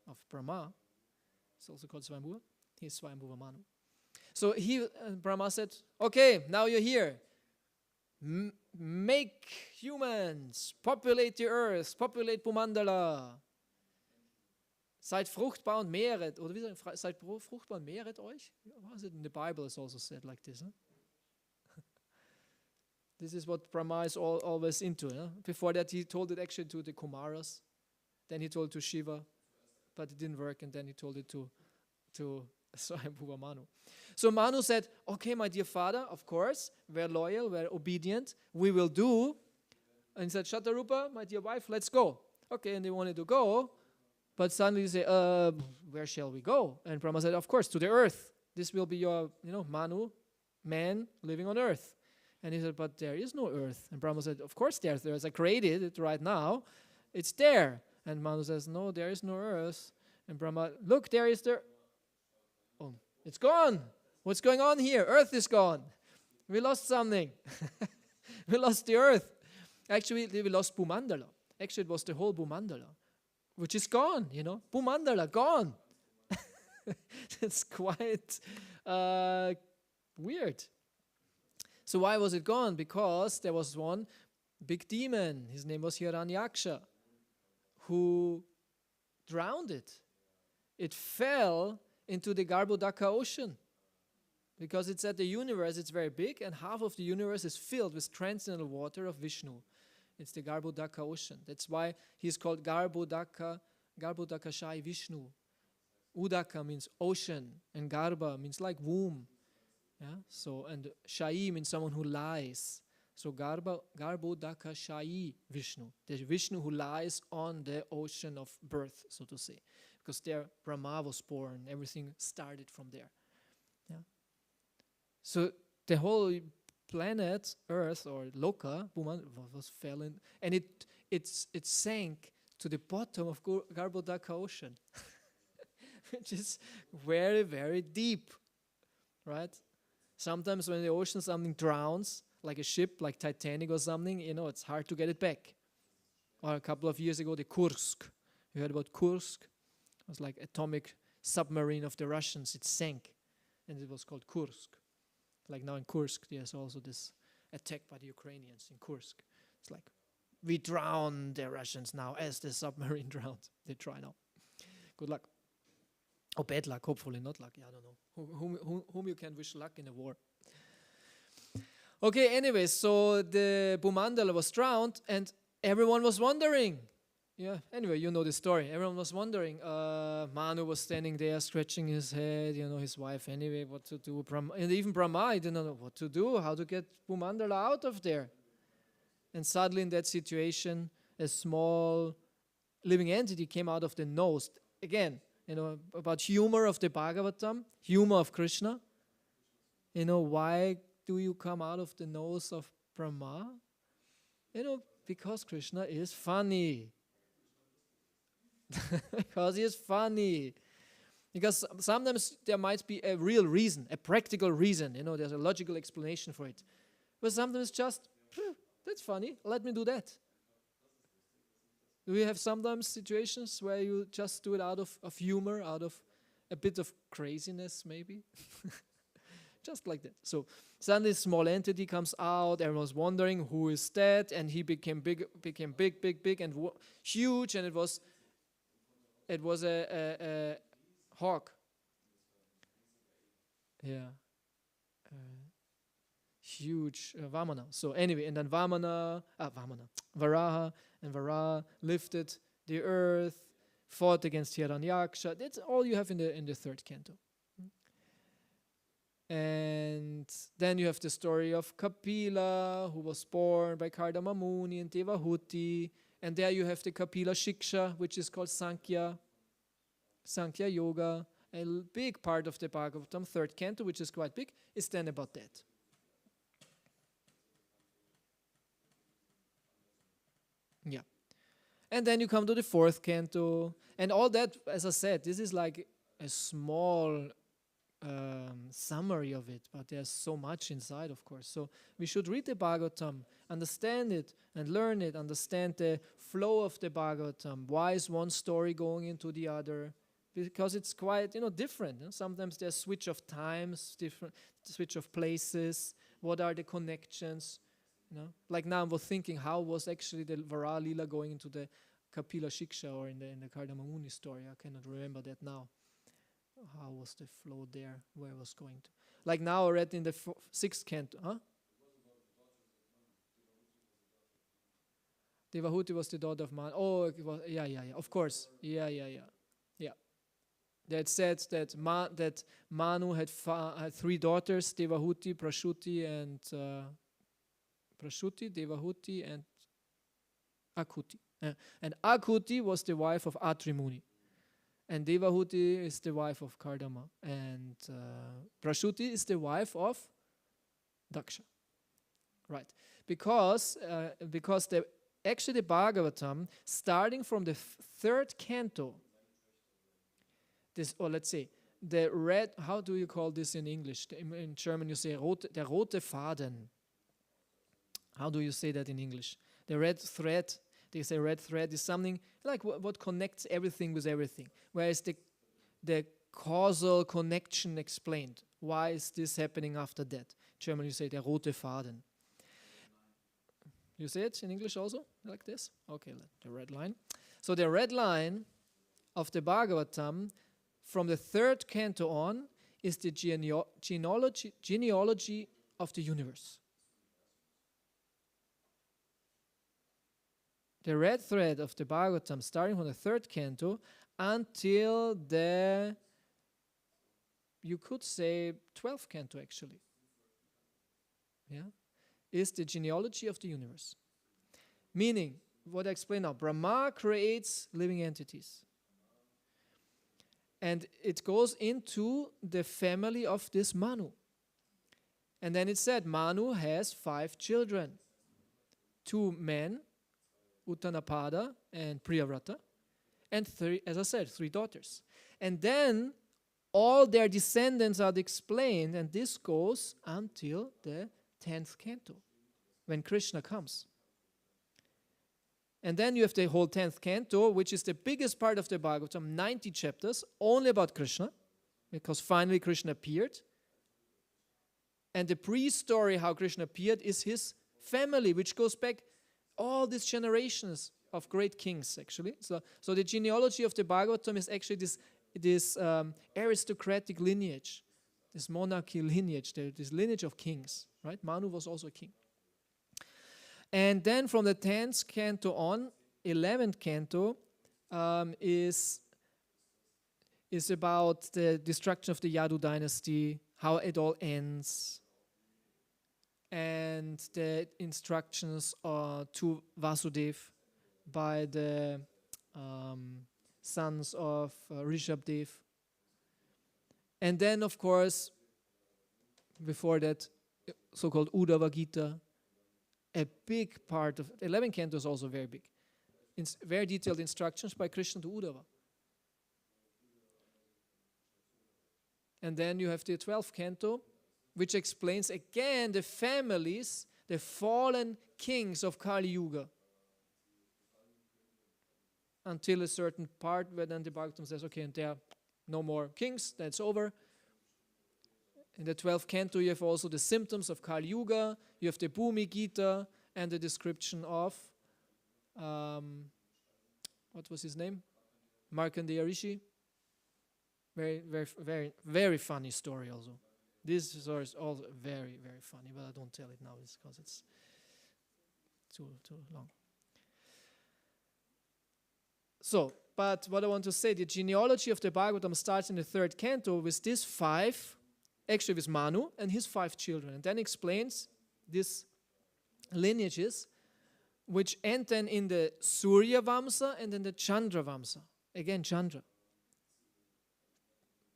of Brahma, it's also called Svayambhuva, he's Svayambhuva Manu. So Brahma said, okay, now you're here. Make humans, populate the earth, populate Bhumandala. Seid fruchtbar und mehret, oder wie sagt, seid fruchtbar und mehret euch? Was it in the Bible is also said like this. Huh? This is what Brahma is always into. Huh? Before that he told it actually to the Kumaras, then he told it to Shiva, but it didn't work, and then he told it to Swayambhuva Manu. So Manu said, okay, my dear father, of course, we're loyal, we're obedient, we will do. And he said, Shatarupa, my dear wife, let's go. Okay, and they wanted to go. But suddenly you say, where shall we go? And Brahma said, of course, to the earth. This will be your, Manu, man living on earth. And he said, but there is no earth. And Brahma said, of course there's earth. I created it right now. It's there. And Manu says, no, there is no earth. And Brahma, look, there is the... Oh, it's gone. What's going on here? Earth is gone. We lost something. We lost the earth. Actually, we lost Bhumandala. Actually, it was the whole Bhumandala, which is gone, Bhumandala, gone. It's quite weird. So why was it gone? Because there was one big demon. His name was Hiranyaksha, who drowned it. It fell into the Garbhodaka ocean. Because it said the universe, it's very big, and half of the universe is filled with transcendental water of Vishnu. It's the Garbhodaka ocean. That's why he's called Garbhodaka Shai Vishnu. Udaka means ocean, and Garbha means like womb. Yeah. So, and Shai means someone who lies. So Garbhodaka Shai Vishnu, the Vishnu who lies on the ocean of birth, so to say, because there Brahma was born. Everything started from there. Yeah. So the whole planet, Earth or Loka, was fell in, and it sank to the bottom of Garbhodaka ocean, which is very, very deep, right? Sometimes when in the ocean something drowns, like a ship, like Titanic or something, it's hard to get it back. Or a couple of years ago, the Kursk. You heard about Kursk? It was like atomic submarine of the Russians. It sank, and it was called Kursk. Like now in Kursk, there's also this attack by the Ukrainians in Kursk. It's like, we drown the Russians now as the submarine drowned. They try now. Good luck. Or bad luck, hopefully not luck. I don't know. Whom you can wish luck in a war. Okay, anyway, so the Bhumandala was drowned and everyone was wondering. Yeah, anyway, you know the story. Everyone was wondering. Manu was standing there scratching his head, his wife anyway, what to do. And even Brahma, he didn't know what to do, how to get Bhumandala out of there. And suddenly in that situation, a small living entity came out of the nose. Again, about humor of the Bhagavatam, humor of Krishna. Why do you come out of the nose of Brahma? Because Krishna is funny. Because he is funny. Because sometimes there might be a real reason, a practical reason. There's a logical explanation for it. But sometimes just, that's funny, let me do that. Do we have sometimes situations where you just do it out of humor, out of a bit of craziness maybe? Just like that. So suddenly a small entity comes out, everyone's wondering who is that, and he became big, and huge, and it was a hawk. Yeah. huge Vamana. So anyway, and then Varaha and Varaha lifted the earth, fought against Hiranyaksha. That's all you have in the third canto. And then you have the story of Kapila, who was born by Kardama Muni and Devahuti. And there you have the Kapila Shiksha, which is called Sankhya Yoga. A big part of the Bhagavatam, third canto, which is quite big, is then about that. Yeah. And then you come to the fourth canto. And all that, as I said, this is like a small summary of it, but there's so much inside, of course. So we should read the Bhagavatam, understand it and learn it, understand the flow of the Bhagavatam. Why is one story going into the other? Because it's quite, different. Sometimes there's switch of times, different switch of places. What are the connections? Like now I was thinking, how was actually the Varaha Lila going into the Kapila Shiksha or in the Kardama Muni story? I cannot remember that now. How was the flow there? Where it was going to? Like now I read in the sixth canto. Huh? Devahuti was the daughter of Manu. Oh, it was, yeah. Of course. Yeah. That said that Manu had three daughters: Devahuti, Devahuti, and Akuti. And Akuti was the wife of Atri Muni. And Devahuti is the wife of Kardama. And Prashuti is the wife of Daksha. Right. Because actually the Bhagavatam, starting from the third canto, the red, how do you call this in English? In German you say der rote Faden. How do you say that in English? The red thread. They say red thread is something like what connects everything with everything. Whereas the causal connection explained. Why is this happening after that? In German you say der rote Faden. You say it in English also like this? Okay, the red line. So the red line of the Bhagavatam from the third canto on is the genealogy of the universe. The red thread of the Bhagavatam, starting from the third canto until you could say 12th canto actually, is the genealogy of the universe. Meaning, what I explain now, Brahma creates living entities. And it goes into the family of this Manu. And then it said, Manu has 5 children. 2 men, Uttanapada and Priyavrata, and 3, as I said, 3 daughters. And then all their descendants are explained, and this goes until the 10th canto, when Krishna comes. And then you have the whole 10th canto, which is the biggest part of the Bhagavatam, 90 chapters, only about Krishna, because finally Krishna appeared. And the pre-story, how Krishna appeared, is his family, which goes back all these generations of great kings, actually. So the genealogy of the Bhagavatam is actually this aristocratic lineage, this monarchy lineage, this lineage of kings, right? Manu was also a king. And then from the 10th canto on, 11th canto is about the destruction of the Yadu dynasty, how it all ends, and the instructions to Vasudev by the sons of Rishabdev. And then, of course, before that, so-called Uddhava Gita, a big part of 11 canto is also very big. Very detailed instructions by Krishna to Uddhava. And then you have the 12th canto, which explains again the families, the fallen kings of Kali Yuga. Until a certain part where then the Bhagavatam says, okay, and there are no more kings, that's over. In the 12th canto, you have also the symptoms of Kali Yuga, you have the Bhumi Gita, and the description of, what was his name? Markandeya Rishi. Very, very, very, very funny story also. This story is also very, very funny, but I don't tell it now because it's too long. So, but what I want to say, the genealogy of the Bhagavatam starts in the 3rd canto with these 5, actually with Manu and his 5 children, and then explains these lineages which end then in the Surya Vamsa and in the Chandra Vamsa. Again, Chandra.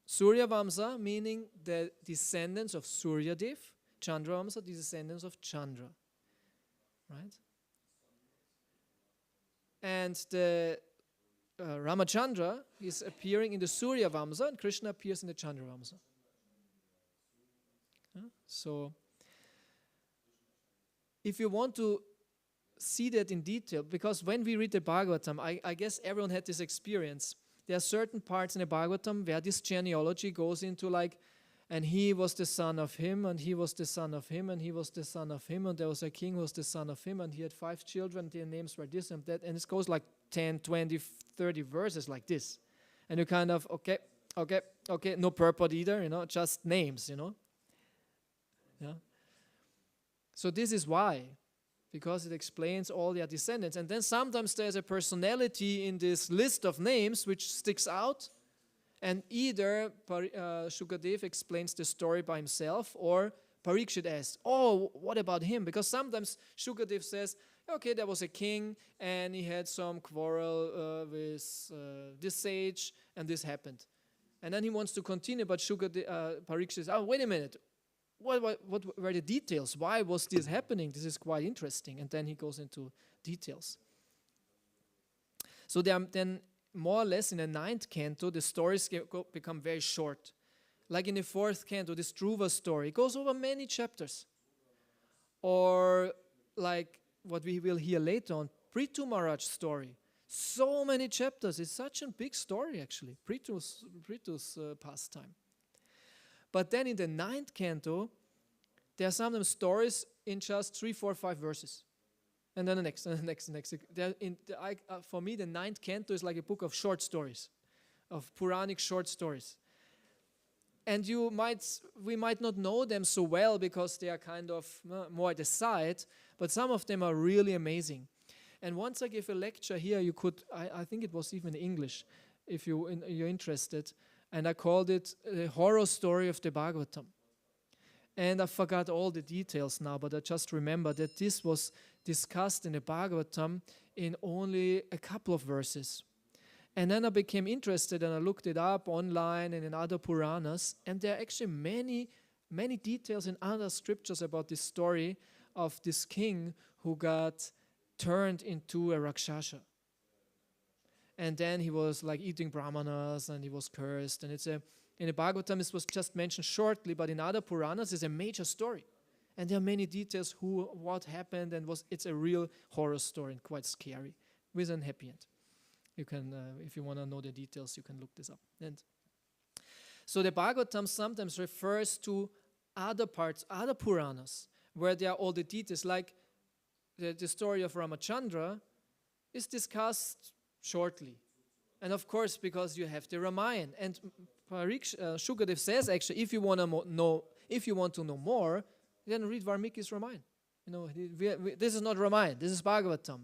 Surya Vamsa meaning the descendants of Surya Dev, Chandra Vamsa, the descendants of Chandra. Right? And the Ramachandra is appearing in the Surya Vamsa and Krishna appears in the Chandra Vamsa. So, if you want to see that in detail, because when we read the Bhagavatam, I guess everyone had this experience. There are certain parts in the Bhagavatam where this genealogy goes into like, and he was the son of him, and he was the son of him, and he was the son of him, and there was a king who was the son of him, and he had 5 children, their names were this and that, and it goes like 10, 20, 30 verses like this. And you kind of, okay, no purport either, just names, Yeah. So this is why, because it explains all their descendants. And then sometimes there's a personality in this list of names which sticks out, and either Shukadev explains the story by himself, or Parikshit asks, oh, what about him? Because sometimes Shukadev says, okay, there was a king, and he had some quarrel with this sage, and this happened. And then he wants to continue, but Parikshit says, oh, wait a minute. What were the details? Why was this happening? This is quite interesting. And then he goes into details. So then more or less in the 9th canto, the stories become very short. Like in the 4th canto, this Dhruva story goes over many chapters. Or like what we will hear later on, Prithu Maharaj's story. So many chapters. It's such a big story actually. Prithu's pastime. But then in the 9th canto, there are sometimes stories in just 3, 4, 5 verses. And then the next, and the next, and the next. For me, the 9th canto is like a book of short stories, of Puranic short stories. And we might not know them so well because they are kind of more at the side, but some of them are really amazing. And once I gave a lecture here, you could, I think it was even in English, if you're interested, and I called it the horror story of the Bhagavatam. And I forgot all the details now, but I just remember that this was discussed in the Bhagavatam in only a couple of verses. And then I became interested and I looked it up online and in other Puranas, and there are actually many, many details in other scriptures about this story of this king who got turned into a Rakshasa. And then he was like eating brahmanas and he was cursed. And in the Bhagavatam, this was just mentioned shortly, but in other Puranas, it's a major story. And there are many details what happened, and it's a real horror story and quite scary with a happy end. You can, if you want to know the details, you can look this up. And so the Bhagavatam sometimes refers to other parts, other Puranas, where there are all the details, like the story of Ramachandra is discussed shortly. And of course, because you have the Ramayana. And Shukadev says actually, if you want to know more, then read Valmiki's Ramayana. This is not Ramayana, this is Bhagavatam.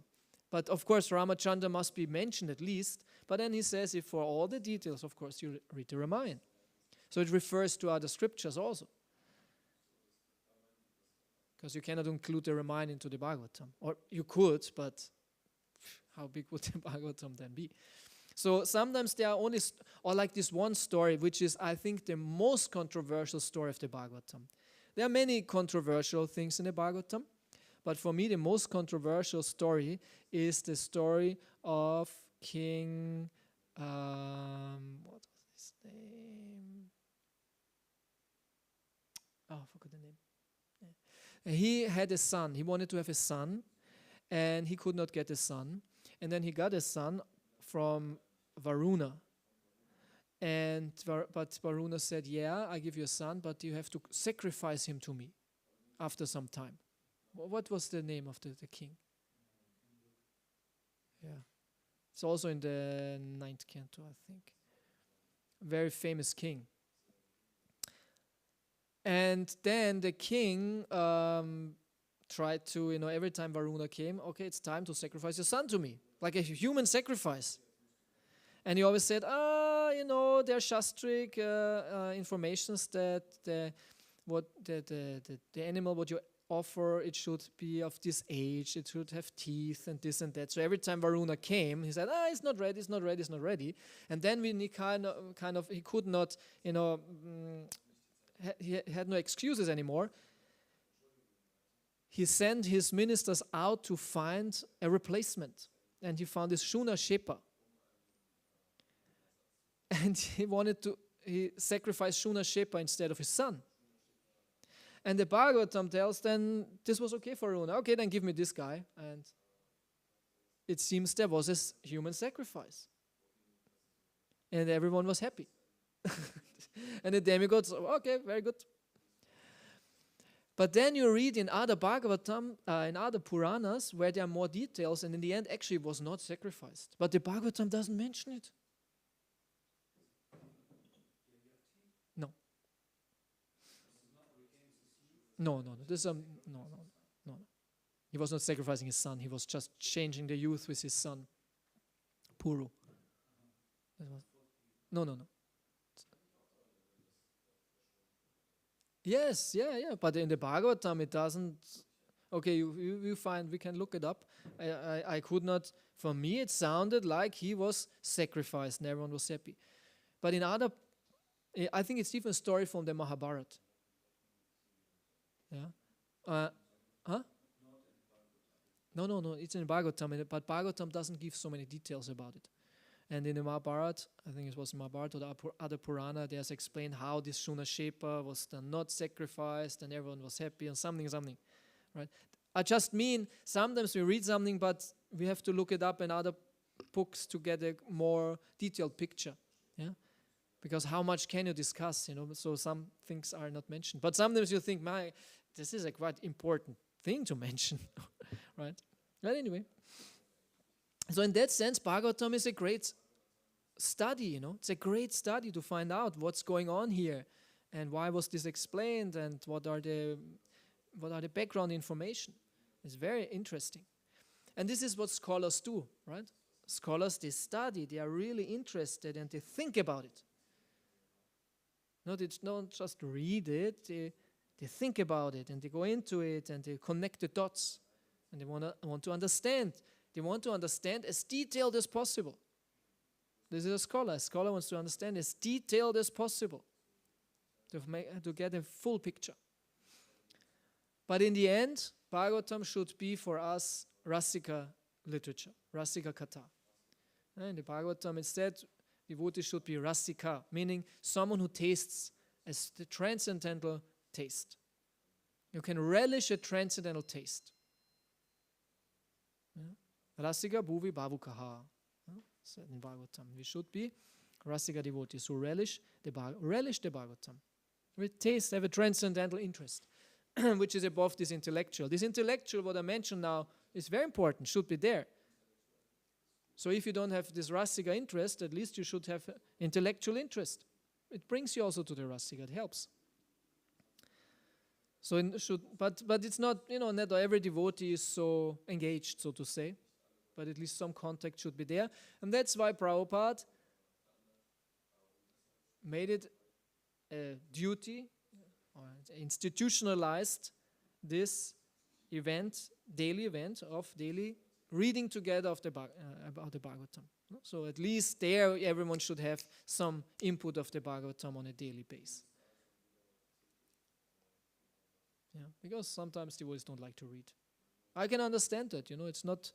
But of course, Ramachandra must be mentioned at least. But then he says, if for all the details, of course, you read the Ramayana. So it refers to other scriptures also. Because you cannot include the Ramayana into the Bhagavatam. Or you could, but how big would the Bhagavatam then be? So sometimes there are only, or like this one story, which is, I think, the most controversial story of the Bhagavatam. There are many controversial things in the Bhagavatam, but for me, the most controversial story is the story of King, what was his name? Oh, I forgot the name. Yeah. He had a son. He wanted to have a son, and he could not get a son. And then he got a son from Varuna. But Varuna said, yeah, I give you a son, but you have to sacrifice him to me after some time. What was the name of the king? Yeah. It's also in the 9th canto, I think. Very famous king. And then the king tried to, every time Varuna came, okay, it's time to sacrifice your son to me, like a human sacrifice. And he always said, there are shastric informations that the animal, what you offer, it should be of this age, it should have teeth and this and that. So every time Varuna came, he said, it's not ready, it's not ready, it's not ready. And then when he he could not, he had no excuses anymore, he sent his ministers out to find a replacement. And he found this Shuna Shepa. And he sacrificed Shuna Shepa instead of his son. And the Bhagavatam tells then, this was okay for Varuna. Okay, then give me this guy. And it seems there was a human sacrifice. And everyone was happy. And the demigods, okay, very good. But then you read in other Bhagavatam, in other Puranas, where there are more details, and in the end, actually, it was not sacrificed. But the Bhagavatam doesn't mention it. No. No. This no. He was not sacrificing his son. He was just changing the youth with his son, Puru. No. Yes, yeah. But in the Bhagavatam, it doesn't. Okay, you find, we can look it up. I could not. For me, it sounded like he was sacrificed and everyone was happy. But in other, I think it's even a story from the Mahabharata. Yeah. No. It's in Bhagavatam, but Bhagavatam doesn't give so many details about it. And in the Mahabharata, I think it was Mahabharata or the other Purana, there's explained how this Shuna Shepa was then not sacrificed and everyone was happy and something, right? I just mean, sometimes we read something, but we have to look it up in other books to get a more detailed picture, yeah? Because how much can you discuss, so some things are not mentioned. But sometimes you think, this is a quite important thing to mention, right? But anyway. So in that sense, Bhagavatam is a great study, It's a great study to find out what's going on here and why was this explained and what are the background information. It's very interesting. And this is what scholars do, right? Scholars, they study, they are really interested and they think about it. They don't just read it, they think about it and they go into it and they connect the dots and they want to understand. They want to understand as detailed as possible. This is a scholar. A scholar wants to understand as detailed as possible to get a full picture. But in the end, Bhagavatam should be for us Rasika literature, Rasika Katha. In the Bhagavatam, instead, devotee should be Rasika, meaning someone who tastes as the transcendental taste. You can relish a transcendental taste. Rasika bhuvi bhavukaha. Said in Bhagavatam. We should be Rasika devotees who relish the Bhagavatam. We taste, have a transcendental interest, which is above this intellectual. This intellectual, what I mentioned now, is very important, should be there. So if you don't have this Rasika interest, at least you should have intellectual interest. It brings you also to the Rasika, it helps. So but it's not, not every devotee is so engaged, so to say. But at least some contact should be there. And that's why Prabhupada made it a duty, or institutionalized this event, daily event of daily reading together of about the Bhagavatam. So at least there everyone should have some input of the Bhagavatam on a daily basis. Yeah, because sometimes devotees don't like to read. I can understand that, it's not.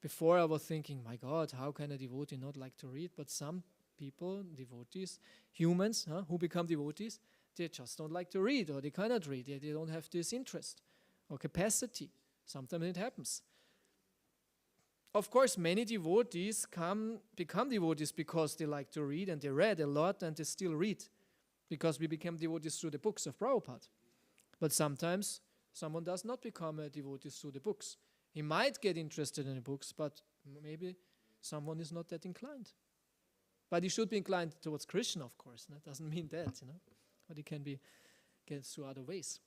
Before I was thinking, my God, how can a devotee not like to read? But some people, devotees, humans who become devotees, they just don't like to read or they cannot read. They don't have this interest or capacity. Sometimes it happens. Of course, many devotees become devotees because they like to read and they read a lot and they still read because we become devotees through the books of Prabhupada. But sometimes someone does not become a devotee through the books. He might get interested in the books, but maybe someone is not that inclined. But he should be inclined towards Krishna, of course. That doesn't mean that, But he can be gets through other ways.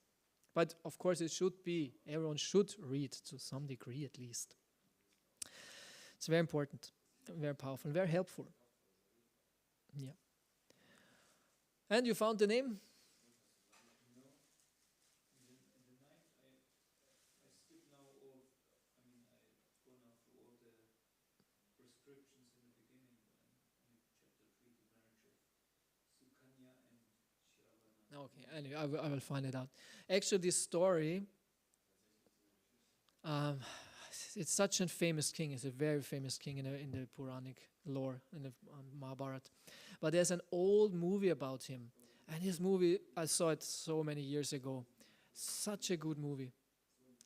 But of course it should be, everyone should read to some degree at least. It's very important, very powerful, very helpful. Yeah. And you found the name? Okay, anyway, I will find it out. Actually, this story, it's such a famous king. It's a very famous king in the Puranic lore, in the Mahabharata. But there's an old movie about him. And this movie, I saw it so many years ago. Such a good movie.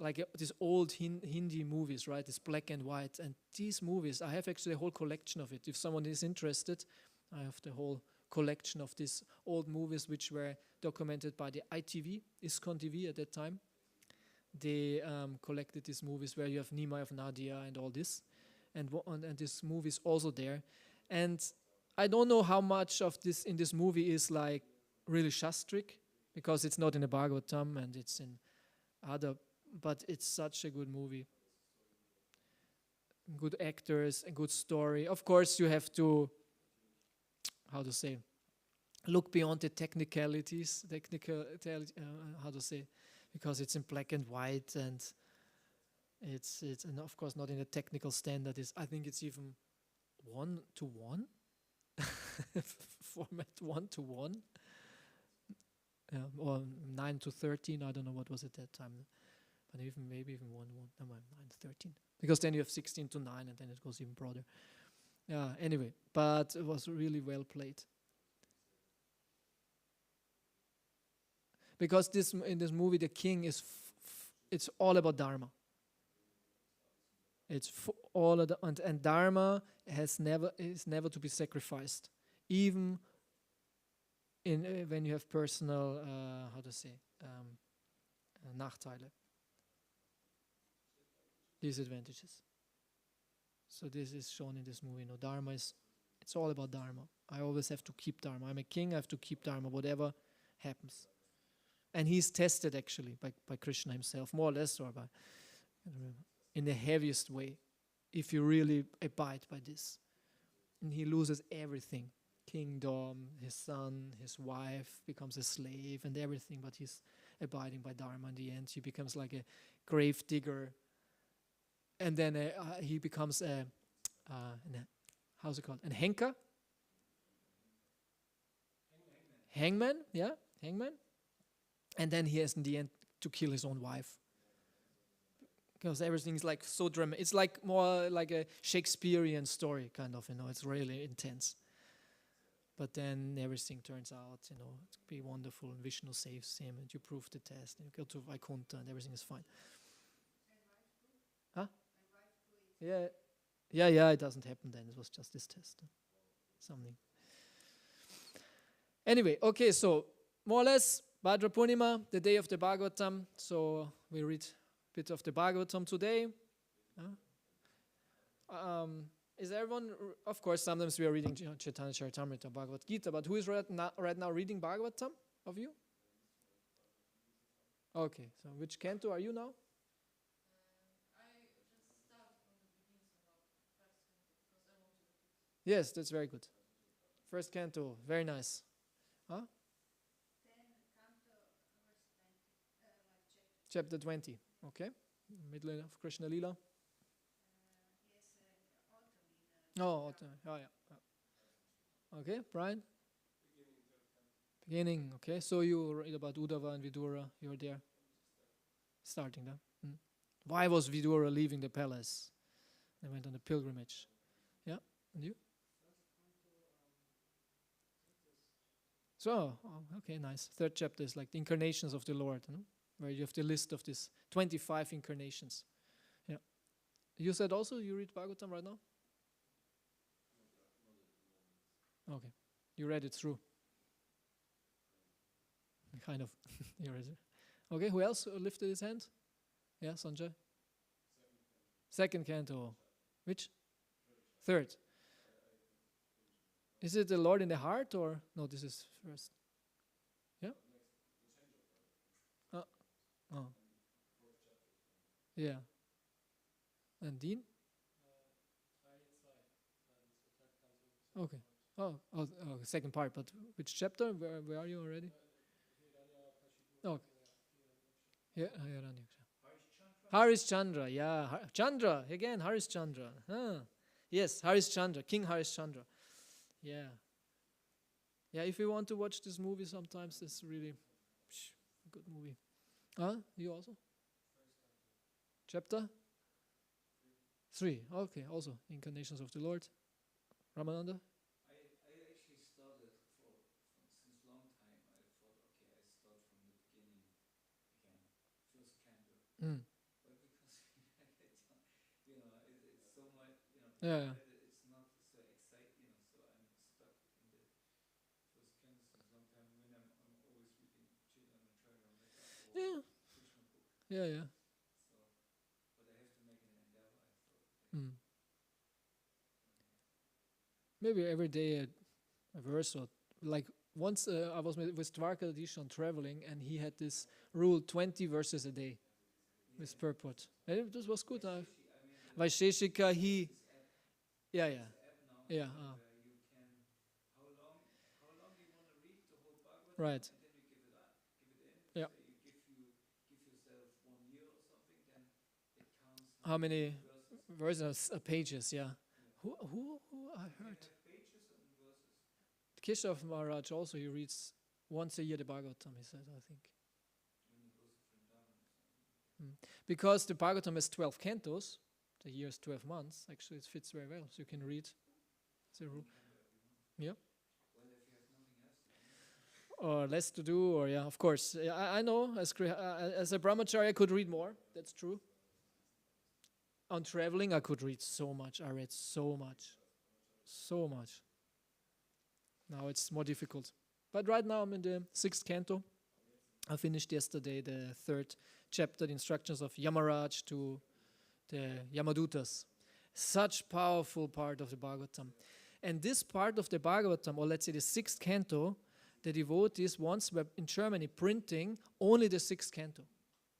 Like these old Hindi movies, right? It's black and white. And these movies, I have actually a whole collection of it. If someone is interested, I have the whole collection of these old movies which were documented by the ITV, ISKCON TV at that time. They collected these movies where you have Nima of Nadia and all this. And this movie is also there. And I don't know how much of this in this movie is like really Shastric, because it's not in the Bhagavatam and it's in other, but it's such a good movie. Good actors, a good story. Of course, you have to, how to say, look beyond the technicalities, how to say, because it's in black and white and it's and of course not in a technical standard. I think it's even 1:1 format 1:1, or 9:13. I don't know what was at that time, but maybe even 1:1. No, 9:13, because then you have 16:9 and then it goes even broader. Yeah. Anyway, but it was really well played. Because in this movie, the king is, it's all about Dharma. It's all of and Dharma is never to be sacrificed, even in when you have personal, Nachteile, disadvantages. So this is shown in this movie. Dharma it's all about Dharma. I always have to keep Dharma. I'm a king. I have to keep Dharma, whatever happens. And he's tested actually by Krishna himself, more or less, or in the heaviest way, if you really abide by this. And he loses everything. Kingdom, his son, his wife, becomes a slave and everything, but he's abiding by Dharma in the end. He becomes like a grave digger. And then he becomes how's it called? An henka? Hangman, yeah, hangman. And then he has in the end to kill his own wife. Because everything is like so dramatic. It's like more like a Shakespearean story, kind of, it's really intense. But then everything turns out, to be wonderful, and Vishnu saves him, and you prove the test, and you go to Vaikuntha, and everything is fine. Huh? Yeah, it doesn't happen then. It was just this test. Something. Anyway, okay, so more or less, Bhadra Purnima, the day of the Bhagavatam. So we read a bit of the Bhagavatam today. Is everyone, of course, sometimes we are reading Chaitanya Charitamrita, Bhagavad Gita, but who is right now reading Bhagavatam of you? Okay, so which canto are you now? I just start from the beginning, so now first canto, because I want to repeat. Yes, that's very good. First canto, very nice. Huh? Chapter 20, okay. Middle of Krishna Lila. Autumn. Oh, yeah. Okay, Brian? Beginning, okay. So you read about Uddhava and Vidura, you're there. Starting there. Why was Vidura leaving the palace? They went on a pilgrimage. Yeah, and you? So, okay, nice. Third chapter is like the incarnations of the Lord, where you have the list of these 25 incarnations. Yeah. You said also you read Bhagavatam right now? Okay. You read it through. Kind of. You read it. Okay, who else lifted his hand? Yeah, Sanjay? Second canto. Which? Third. Is it the Lord in the heart or? No, this is first. Yeah? Yeah. And Dean? Okay. Second part, but which chapter? Where are you already? Okay. Yeah, Haris Chandra, yeah. Chandra, again, Haris Chandra. Yes, Haris Chandra, King Haris Chandra. Yeah. Yeah, if you want to watch this movie sometimes, it's really a good movie. You also? Chapter 3. Okay, also Incarnations of the Lord. Ramananda? I actually started since long time. I thought, okay, I start from the beginning again, first canto. Mm. But because it's so much, Yeah. it's not so exciting, so I'm stuck in the first canto since long time. When I'm always reading Chaitanya Charitamrita or Yeah. Krishna book. Yeah. So, but I have to make an endeavor. I thought. Mm. Maybe every day a verse or like once I was with Dwarkadish on traveling and he had this rule 20 verses a day with purport. And this was good. Vaisheshika, he... Yeah. App now Yeah. where you can, how long do you want to read the whole Bhagavatam? Right. And then you give it in. Yeah. So you give yourself 1 year or something, then it counts. How many verses? verses, pages, yeah. Who I heard? Pages and verses. Keshav Maharaj also, he reads once a year the Bhagavatam, he said, I think. When he goes to Vrindavan or something. Because the Bhagavatam has 12 cantos, the year is 12 months, actually it fits very well, so you can read. It's a rule. Yeah. Well, if you have nothing else to do. Or less to do, or yeah, of course. Yeah, I know, as a brahmachari I could read more, that's true. On traveling I could read so much, I read so much. Now it's more difficult. But right now I'm in the 6th canto. I finished yesterday the 3rd chapter, the instructions of Yamaraj to the Yamadutas. Such powerful part of the Bhagavatam. And this part of the Bhagavatam, or let's say the 6th canto, the devotees once were in Germany printing only the 6th canto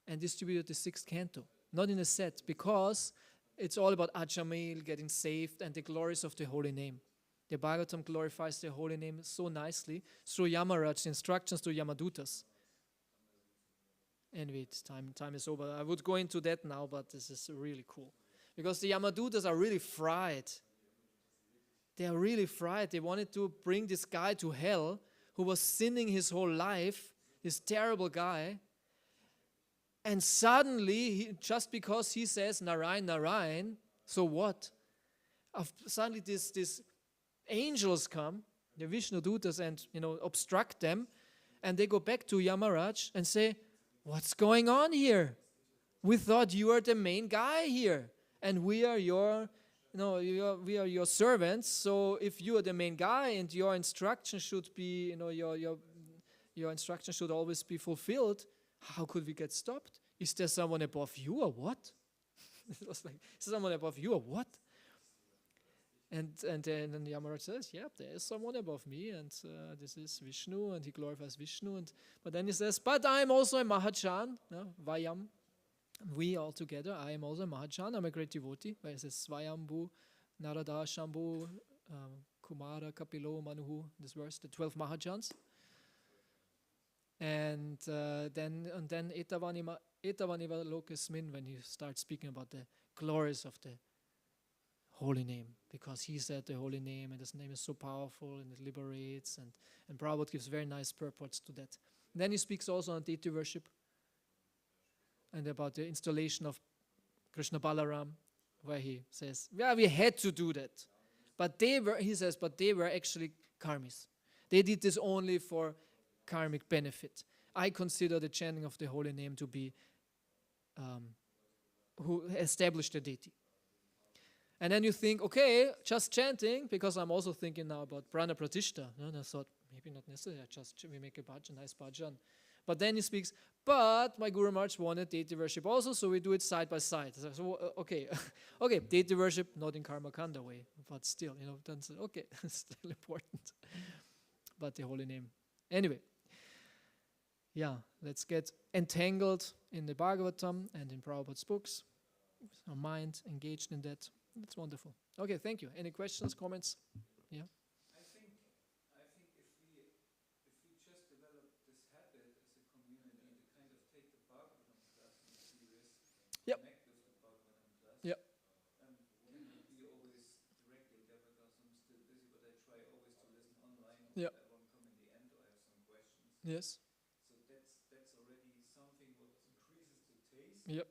and distributed the 6th canto, not in a set, because it's all about Ajamil, getting saved, and the glories of the holy name. The Bhagavatam glorifies the holy name so nicely through Yamaraj's instructions to Yamadutas. Anyway, time is over. I would go into that now, but this is really cool. Because the Yamadutas are really fried. They are really fried. They wanted to bring this guy to hell who was sinning his whole life, this terrible guy. And suddenly, just because he says Narayan, Narayan, so what? Suddenly these angels come, the Vishnu Dutas, and obstruct them, and they go back to Yamaraj and say, what's going on here? We thought you are the main guy here, and we are your servants. So if you are the main guy and your instruction should be, your instruction should always be fulfilled, how could we get stopped? Is there someone above you or what? It was like, is there someone above you or what? And then Yamaraj says, yeah, there is someone above me, and this is Vishnu, and he glorifies Vishnu. But then he says, but I am also a Mahajan, Vayam. We all together, I am also a Mahajan, I'm a great devotee. Where it says Svayambhu, Narada, Shambhu, Kumara, Kapilo, Manuhu, this verse, the 12 Mahajans. And then Etavaniva Lokasmin, when he starts speaking about the glories of the holy name, because he said the holy name, and his name is so powerful, and it liberates, and Prabhupada gives very nice purports to that. And then he speaks also on deity worship, and about the installation of Krishna Balaram, where he says, yeah, we had to do that. But they were actually karmis. They did this only for karmic benefit. I consider the chanting of the holy name to be who established the deity. And then you think, okay, just chanting, because I'm also thinking now about Prana Pratishta. And I thought, maybe not necessary, we make a bhajan, nice bhajan. But then he speaks, but my Guru Maharaj wanted deity worship also, so we do it side by side. So, okay, deity worship, not in Karma Kanda way, but still, then okay, it's still important. But the holy name. Anyway, yeah, let's get entangled in the Bhagavatam and in Prabhupada's books. Our mind engaged in that. That's wonderful. Okay, thank you. Any questions, comments? Yeah. I think if we just develop this habit as a community to kind of take the Bhagavatam class more serious, Yep. connect with the Bhagavatam class. Yep. Can be always directly there because I'm still busy, but I try always to listen online. Or Yep. I won't come in the end or I have some questions. Yes. So that's already something what increases the taste. Yep.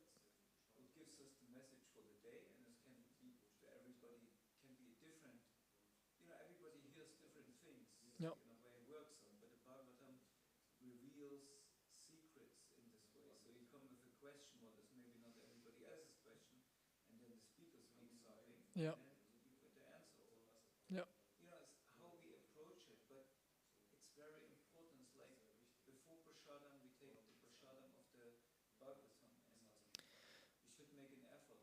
What gives us the message for the day, and it can be everybody can be different. Everybody hears different things. Yep. Where it works on. But the Bhagavatam reveals secrets in this way. So you come with a question, what is maybe not everybody else's question, and then the speaker speaks something, Yeah. and then you put the answer. Yeah. It's how we approach it, but it's very important. It's like before prasadam, we take the prasadam of the Bhagavatam, and we should make an effort.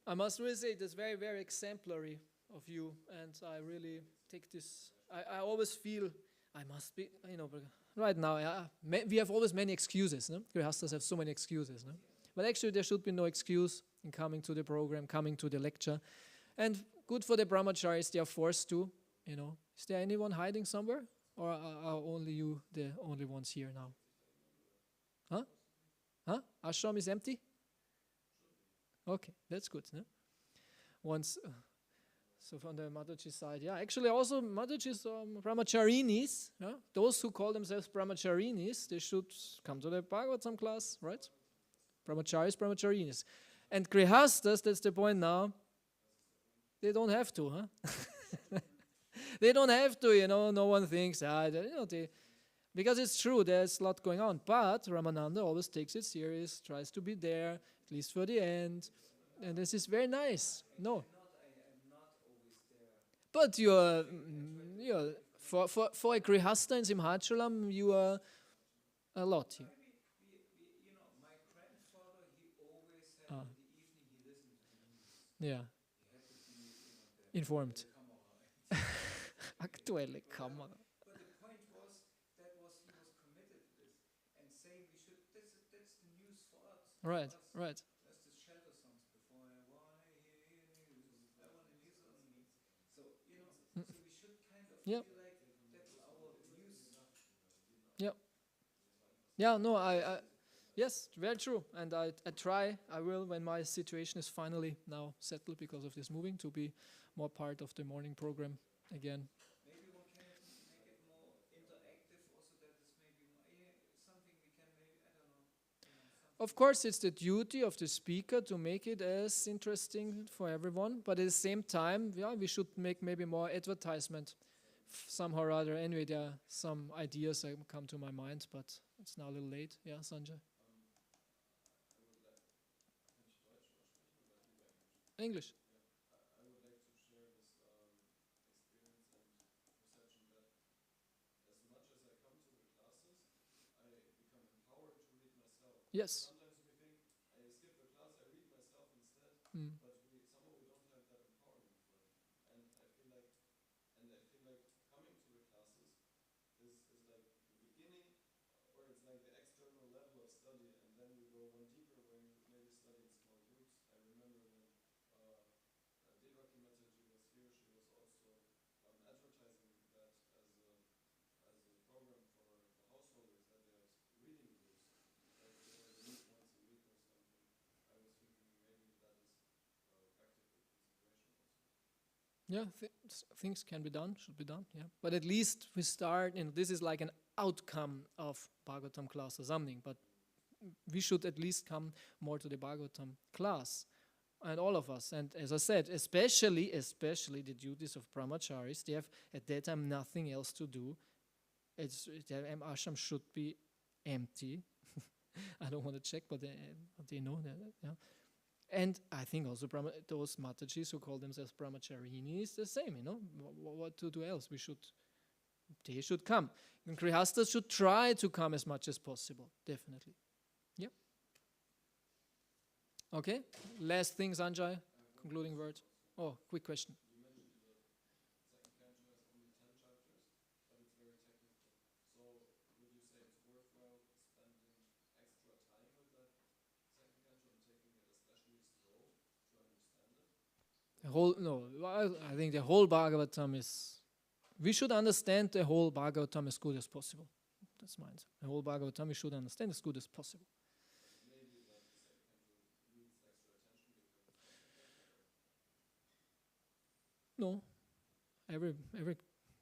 I must really say it is very, very exemplary of you, and I really take this. I always feel I must be, but right now, we have always many excuses. No? Grihastas have so many excuses. No? But actually, there should be no excuse in coming to the program, coming to the lecture. And good for the brahmacharis, they are forced to, Is there anyone hiding somewhere? Or are only you the only ones here now? Huh? Ashram is empty? Okay, that's good. No? Once, so from the Mataji side, actually also Matajis brahmacharinis, those who call themselves brahmacharinis, they should come to the Bhagavatam class, right? Brahmacharis, brahmacharinis. And grihastas, that's the point now, they don't have to, huh? They don't have to, no one thinks, because it's true, there's a lot going on. But Ramananda always takes it serious, tries to be there, at least for the end. And this is very nice. No. I'm not always there. But you're for a grihasta in Simhachalam, you are a lot here. My grandfather, he always had in the evening, he listened to the news. Yeah. He had to be Informed. the Aktuelle Kamera. But the point was, he was committed to this. And saying we should, that's the news for us. Right, right. That's the shelter songs before, I want to hear news, I want to hear something. So, so we should kind of Yep. feel like that's our news. Yeah. Yeah, no, yes, very true. And I will, when my situation is finally now settled because of this moving, to be more part of the morning program again. Maybe one can make it more interactive also, that is maybe something we can maybe, I don't know. Of course, it's the duty of the speaker to make it as interesting for everyone, but at the same time, we should make maybe more advertisement somehow or other. Anyway, there are some ideas that come to my mind, but it's now a little late. Yeah, Sanjay? English. I would like to share this experience and perception that as much as I come to the classes, I become empowered to read myself. Yes. Sometimes we think, I skip the class, I read myself instead, Mm. but somehow we don't have that empowerment for it. And I feel like coming to the classes is like the beginning, or it's like the external level of study, and then we go one deeper where you maybe study in small groups. I remember when Devaki Mataji was here, she was also advertising that as a program for the householders, that there's reading groups, like they meet once a week or something. I was thinking maybe that is practical consideration also. Yeah, things can be done, should be done, yeah. But at least we start, this is like an outcome of Bhagavatam class or something, but we should at least come more to the Bhagavatam class, and all of us. And as I said, especially the duties of brahmacharis, they have at that time nothing else to do. Their ashram should be empty. I don't want to check, but they know that, yeah. And I think also those Matajis who call themselves brahmacharinis, the same, what to do else? They should come. And grihastas should try to come as much as possible, definitely. Yeah. Okay, last thing, Sanjay, concluding word. Oh, quick question. You mentioned the second canto has only 10 chapters, but it's very technical. So would you say it's worthwhile spending I think the whole Bhagavatam is, we should understand the whole Bhagavatam as good as possible. That's my answer. The whole Bhagavatam we should understand as good as possible. No, every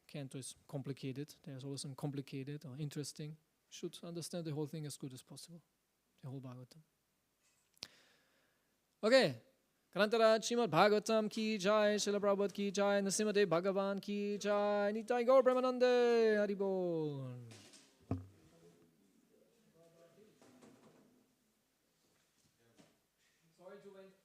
canto is complicated. There's always some complicated or interesting. Should understand the whole thing as good as possible. The whole Bhagavatam. Okay. Grantara Śrīmad-Bhāgavatam ki jai, Srila Prabhupada ki jai, Nasimade Bhagavan ki jai, Nitai Gaur Brahmanande, Haribol. Sorry to wait.